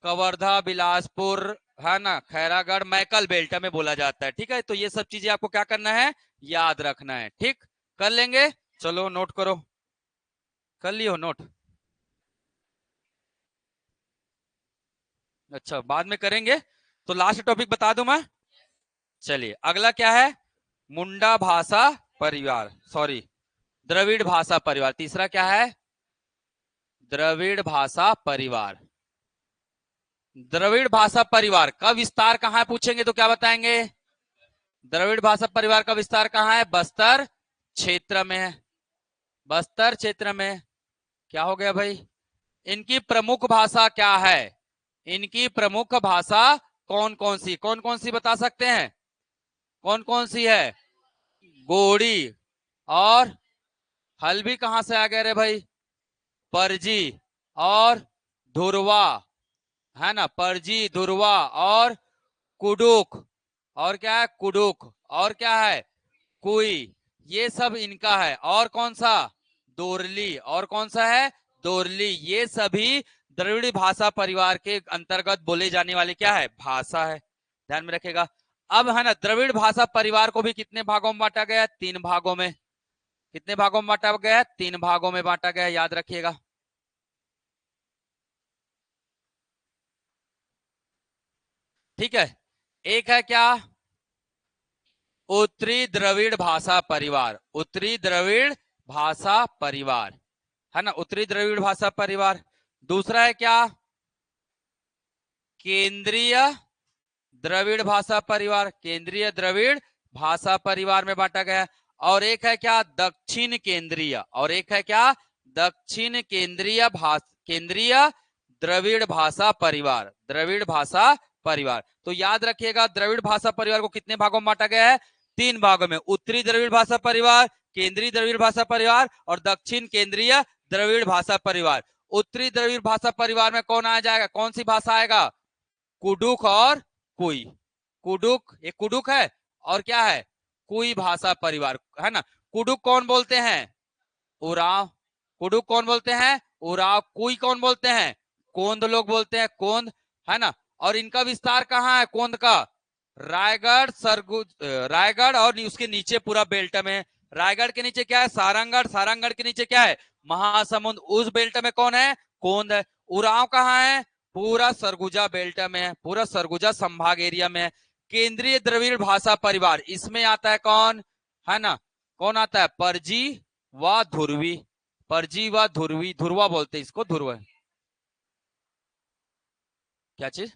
कवर्धा, बिलासपुर, है ना, खैरागढ़, मैकल बेल्ट में बोला जाता है। ठीक है, तो ये सब चीजें आपको क्या करना है, याद रखना है। ठीक, कर लेंगे, चलो नोट करो, कर लियो नोट, अच्छा बाद में करेंगे। तो लास्ट टॉपिक बता दूं मैं, चलिए अगला क्या है, मुंडा भाषा परिवार, सॉरी द्रविड़ भाषा परिवार। तीसरा क्या है, द्रविड़ भाषा परिवार। द्रविड़ भाषा परिवार का विस्तार कहाँ है पूछेंगे तो क्या बताएंगे, द्रविड़ भाषा परिवार का विस्तार कहाँ है, बस्तर क्षेत्र में है, बस्तर क्षेत्र में। क्या हो गया भाई, इनकी प्रमुख भाषा क्या है, इनकी प्रमुख भाषा कौन कौन सी बता सकते हैं, कौन कौन सी है, गोड़ी, और हल्बी कहां से आ गए रे भाई, परजी, और धुरवा, है ना, परजी, धुरवा, और कुडुक, और क्या है, कुडुक, और क्या है, कुई, ये सब इनका है। और कौन सा, दोरली, और कौन सा है, दोरली। ये सभी द्रविड़ भाषा परिवार के अंतर्गत बोले जाने वाली क्या है, भाषा है, ध्यान में रखेगा। अब है ना, द्रविड़ भाषा परिवार को भी कितने भागों में बांटा गया, तीन भागों में, कितने भागों में बांटा गया, तीन भागों में बांटा गया, याद रखिएगा। ठीक है, एक है क्या, उत्तरी द्रविड़ भाषा परिवार, उत्तरी द्रविड़ भाषा परिवार, है ना, उत्तरी द्रविड़ भाषा परिवार। दूसरा है क्या, केंद्रीय द्रविड़ भाषा परिवार, केंद्रीय द्रविड़ भाषा परिवार में बांटा गया। और एक है क्या, दक्षिण केंद्रीय, और एक है क्या, दक्षिण केंद्रीय केंद्रीय द्रविड़ भाषा परिवार, द्रविड़ भाषा परिवार। तो याद रखिएगा, द्रविड़ भाषा परिवार को कितने भागों में बांटा गया है, तीन भागों में, उत्तरी द्रविड़ भाषा परिवार, केंद्रीय द्रविड़ भाषा परिवार, और दक्षिण केंद्रीय द्रविड़ भाषा परिवार। उत्तरी द्रविड़ भाषा परिवार में कौन आ जाएगा, कौन सी भाषा आएगा, कुडुक और कुई, कुडुक, एक कुडुक है, और क्या है, कुई भाषा परिवार, है ना। कुडुक कौन बोलते हैं, उराव, कुडुक कौन बोलते हैं, उराव। कुई कौन बोलते हैं, कोंद लोग बोलते हैं, कोंद, है ना। और इनका विस्तार कहाँ है, कोंद का, रायगढ़, सरगुज, रायगढ़, और उसके नीचे पूरा बेल्ट में, रायगढ़ के नीचे क्या है, सारंगढ़, सारंगढ़ के नीचे क्या है, महासमुंद, उस बेल्ट में कौन है, कोंद है। उराव कहाँ है, पूरा सरगुजा बेल्ट में है, पूरा सरगुजा संभाग एरिया में है। केंद्रीय द्रविड़ भाषा परिवार, इसमें आता है कौन, है ना, कौन आता है, परजी व धुरवी, परजी व धुरवी, धुरवा बोलते हैं इसको, धुरवा, क्या चीज?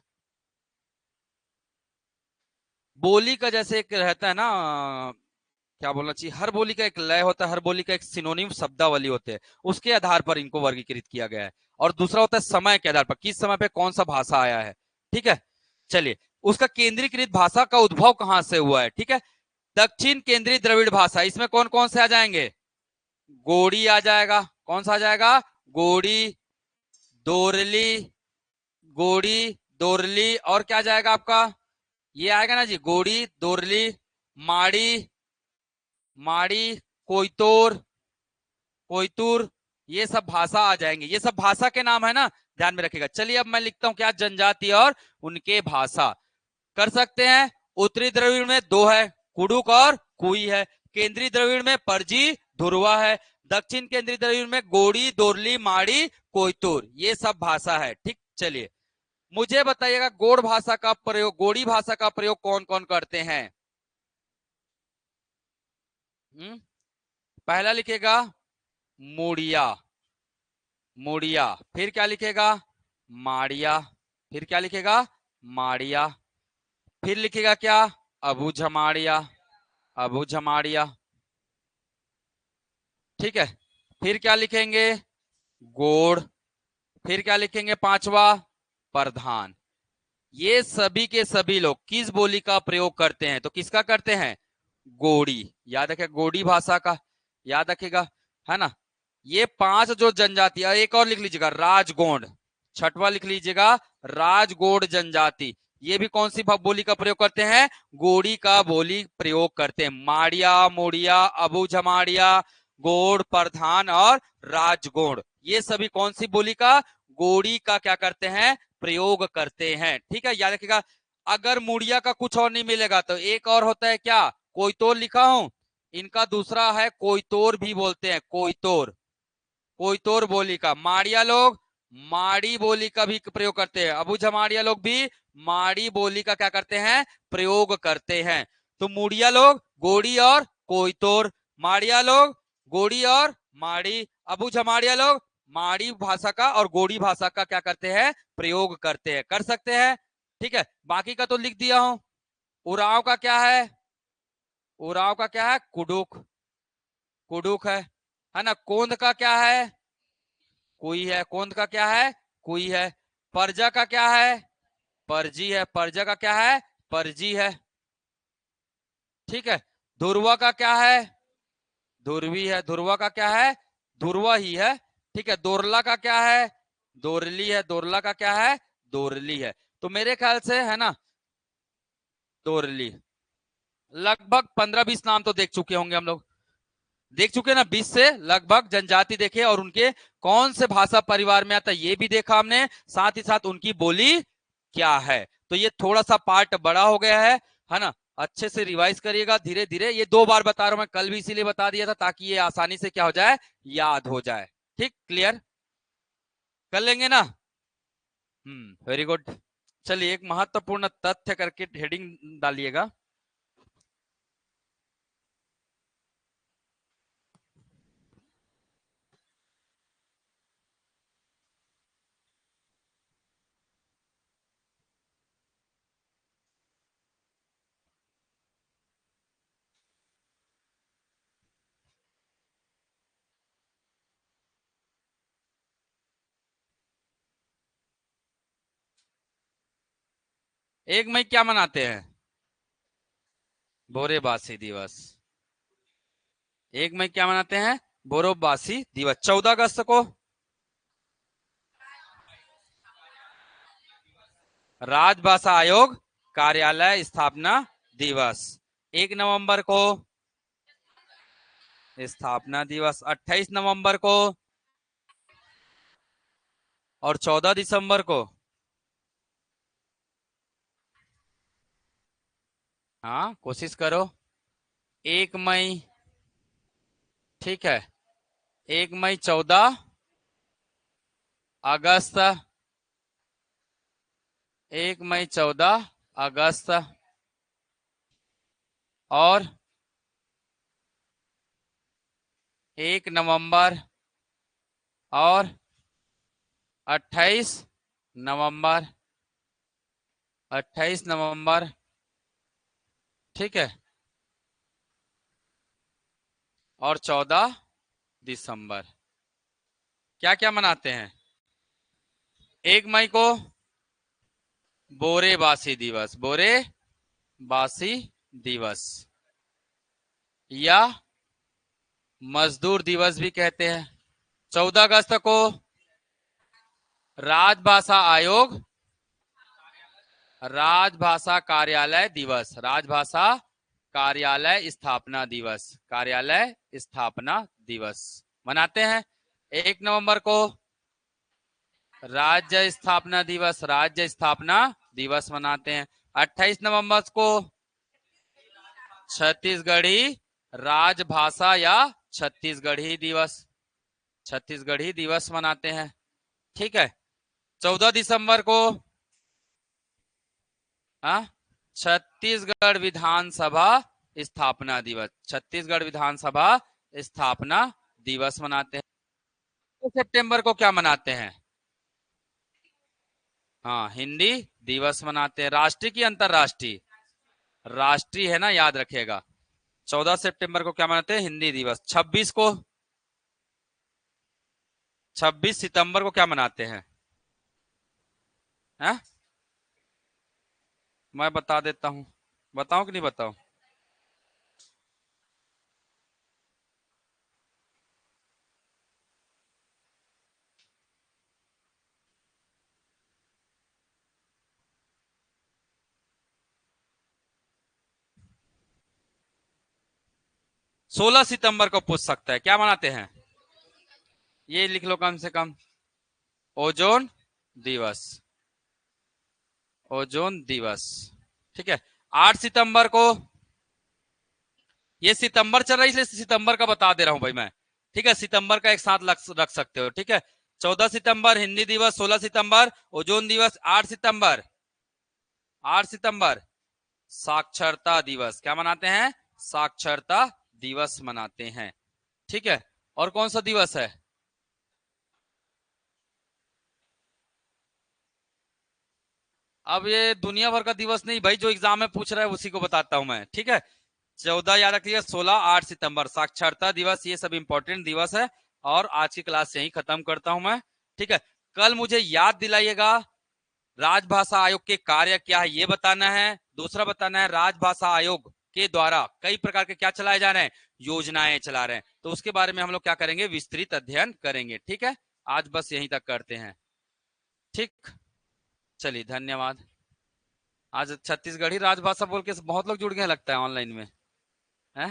बोली का जैसे एक रहता है ना, क्या बोलना चाहिए, हर बोली का एक लय होता है, हर बोली का एक सिनोनिम शब्दावली होते हैं, उसके आधार पर इनको वर्गीकृत किया गया है। और दूसरा होता है समय के आधार पर, किस समय पे कौन सा भाषा आया है। ठीक है, चलिए, उसका केंद्रीकृत भाषा का उद्भव कहां से हुआ है। ठीक है, दक्षिण केंद्रीय द्रविड़ भाषा, इसमें कौन कौन से आ जाएंगे? गोड़ी आ जाएगा, कौन सा आ जाएगा? गोड़ी, दोरली, गोड़ी, दोरली, और क्या जाएगा आपका? ये आएगा ना जी, गोड़ी, दोरली, माड़ी, माड़ी, कोयतोर, कोयतुर, ये सब भाषा आ जाएंगे। ये सब भाषा के नाम है ना, ध्यान में रखिएगा। चलिए अब मैं लिखता हूं क्या, जनजाति और उनके भाषा। कर सकते हैं। उत्तरी द्रविड़ में दो है, कुडुक और कुई है। केंद्रीय द्रविड़ में परजी, धुरवा है। दक्षिण केंद्रीय द्रविड़ में गोड़ी, दोरली, माड़ी, कोयतुर, ये सब भाषा है। ठीक, चलिए मुझे बताइएगा, गोड़ भाषा का प्रयोग, गोड़ी भाषा का प्रयोग कौन कौन करते हैं? पहला लिखेगा मुड़िया, मुड़िया। फिर क्या लिखेगा? माड़िया। फिर क्या लिखेगा? माड़िया। फिर लिखेगा क्या? अबू झमाड़िया, अबू झमाड़िया। ठीक है, फिर क्या लिखेंगे? गोड़। फिर क्या लिखेंगे पांचवा? प्रधान। ये सभी के सभी लोग किस बोली का प्रयोग करते हैं? तो किसका करते हैं? गोड़ी। याद रखेगा, गोड़ी भाषा का, याद रखेगा, है ना। ये पांच जो जनजाति, एक और लिख लीजिएगा, राजगोंड। छठवा लिख लीजिएगा, राजगोड़ जनजाति। ये भी कौन सी बोली का प्रयोग करते हैं? गोड़ी का बोली प्रयोग करते हैं। माड़िया, मोड़िया, अबू झमाड़िया, गोड़, प्रधान और राजगोड़, ये सभी कौन सी बोली का? गोड़ी का क्या करते हैं? प्रयोग करते हैं। ठीक है, याद रखिएगा। अगर मुड़िया का कुछ और नहीं मिलेगा तो एक और होता है क्या? कोयतोर लिखा हूं, इनका दूसरा है कोयतोर भी बोलते हैं, कोयतोर। कोयतोर बोली का। माड़िया लोग माड़ी बोली का भी प्रयोग करते हैं। अबू जमाड़िया लोग भी माड़ी बोली का क्या करते हैं? प्रयोग करते हैं। तो मुड़िया लोग गोड़ी और कोयतोर, माड़िया लोग गोड़ी और माड़ी, अबू जमाड़िया लोग माड़ी भाषा का और गोड़ी भाषा का क्या करते हैं? प्रयोग करते हैं। कर सकते हैं। ठीक है, बाकी का तो लिख दिया हूं। उराव का क्या है? उराव का क्या है? कुडुक, कुडुक है ना। कोंद का क्या है? कुई है। कोंद का क्या है? कुई है। परजा का क्या है? परजी है। परजा का क्या है? परजी है। ठीक है, धुरवा का क्या है? धुरवी है। धुरवा का क्या है? धुरवा ही है। ठीक है, दोरला का क्या है? दोरली है। दोरला का क्या है? दोरली है। तो मेरे ख्याल से है ना, दोरली। लगभग 15-20 नाम तो देख चुके होंगे हम लोग, देख चुके ना, 20 से लगभग जनजाति देखे, और उनके कौन से भाषा परिवार में आता है ये भी देखा हमने, साथ ही साथ उनकी बोली क्या है। तो ये थोड़ा सा पार्ट बड़ा हो गया है ना। अच्छे से रिवाइज करिएगा धीरे धीरे। ये 2 बार बता रहा हूं मैं, कल भी इसीलिए बता दिया था ताकि ये आसानी से क्या हो जाए, याद हो जाए। ठीक, क्लियर कर लेंगे ना। Very good. चलिए, एक महत्वपूर्ण तथ्य करके हेडिंग डालिएगा। एक मई क्या मनाते हैं? बोरेबासी दिवस। 1 मई क्या मनाते हैं? बोरोबासी दिवस। 14 अगस्त को राजभाषा आयोग कार्यालय स्थापना दिवस। 1 नवंबर को स्थापना दिवस। 28 नवंबर को और 14 दिसंबर को। हाँ, कोशिश करो। 1 मई, ठीक है। 1 मई, 14 अगस्त। 1 मई, 14 अगस्त, और 1 नवंबर, और 28 नवंबर। 28 नवंबर, ठीक है, और 14 दिसंबर। क्या क्या मनाते हैं? 1 मई को बोरेबासी दिवस, बोरेबासी दिवस, या मजदूर दिवस भी कहते हैं। 14 अगस्त को राजभाषा आयोग, राजभाषा कार्यालय दिवस, राजभाषा कार्यालय स्थापना दिवस, कार्यालय स्थापना दिवस मनाते हैं। 1 नवंबर को राज्य स्थापना दिवस, राज्य स्थापना दिवस मनाते हैं। 28 नवंबर को छत्तीसगढ़ी राजभाषा या छत्तीसगढ़ी दिवस, छत्तीसगढ़ी दिवस मनाते हैं, ठीक है। 14 दिसंबर को छत्तीसगढ़ विधानसभा स्थापना दिवस, छत्तीसगढ़ विधानसभा स्थापना दिवस मनाते हैं। 2 सितंबर को क्या मनाते हैं? हाँ, हिंदी दिवस मनाते हैं। राष्ट्रीय की अंतरराष्ट्रीय? राष्ट्रीय है ना, याद रखिएगा। 14 सितंबर को क्या मनाते हैं? हिंदी दिवस। 26 सितंबर को क्या मनाते हैं? है? मैं बता देता हूं, बताऊं कि नहीं बताऊं? 16 सितंबर को पूछ सकता है, क्या मनाते हैं? ये लिख लो कम से कम, ओजोन दिवस, ओजोन दिवस, ठीक है। 8 सितंबर को, ये सितंबर चल रहा है इसलिए सितंबर का बता दे रहा हूं भाई मैं, ठीक है। सितंबर का एक साथ रख सकते हो, ठीक है। 14 सितंबर हिंदी दिवस, 16 सितंबर ओजोन दिवस, 8 सितंबर, 8 सितंबर साक्षरता दिवस। क्या मनाते हैं? साक्षरता दिवस मनाते हैं, ठीक है। और कौन सा दिवस है? अब ये दुनिया भर का दिवस नहीं भाई, जो एग्जाम में पूछ रहा है उसी को बताता हूं मैं, ठीक है। 14 याद रखिए, 16, 8 सितंबर साक्षरता दिवस, ये सब इंपॉर्टेंट दिवस है। और आज की क्लास यही खत्म करता हूं मैं, ठीक है। कल मुझे याद दिलाइएगा, राजभाषा आयोग के कार्य क्या है ये बताना है। दूसरा बताना है राजभाषा आयोग के द्वारा कई प्रकार के क्या चलाए जा रहे हैं, योजनाएं चला रहे हैं, तो उसके बारे में हम लोग क्या करेंगे, विस्तृत अध्ययन करेंगे, ठीक है। आज बस यहीं तक करते हैं, ठीक। चलिए, धन्यवाद। आज छत्तीसगढ़ी राजभाषा बोल के बहुत लोग जुड़ गए लगता है ऑनलाइन में, है।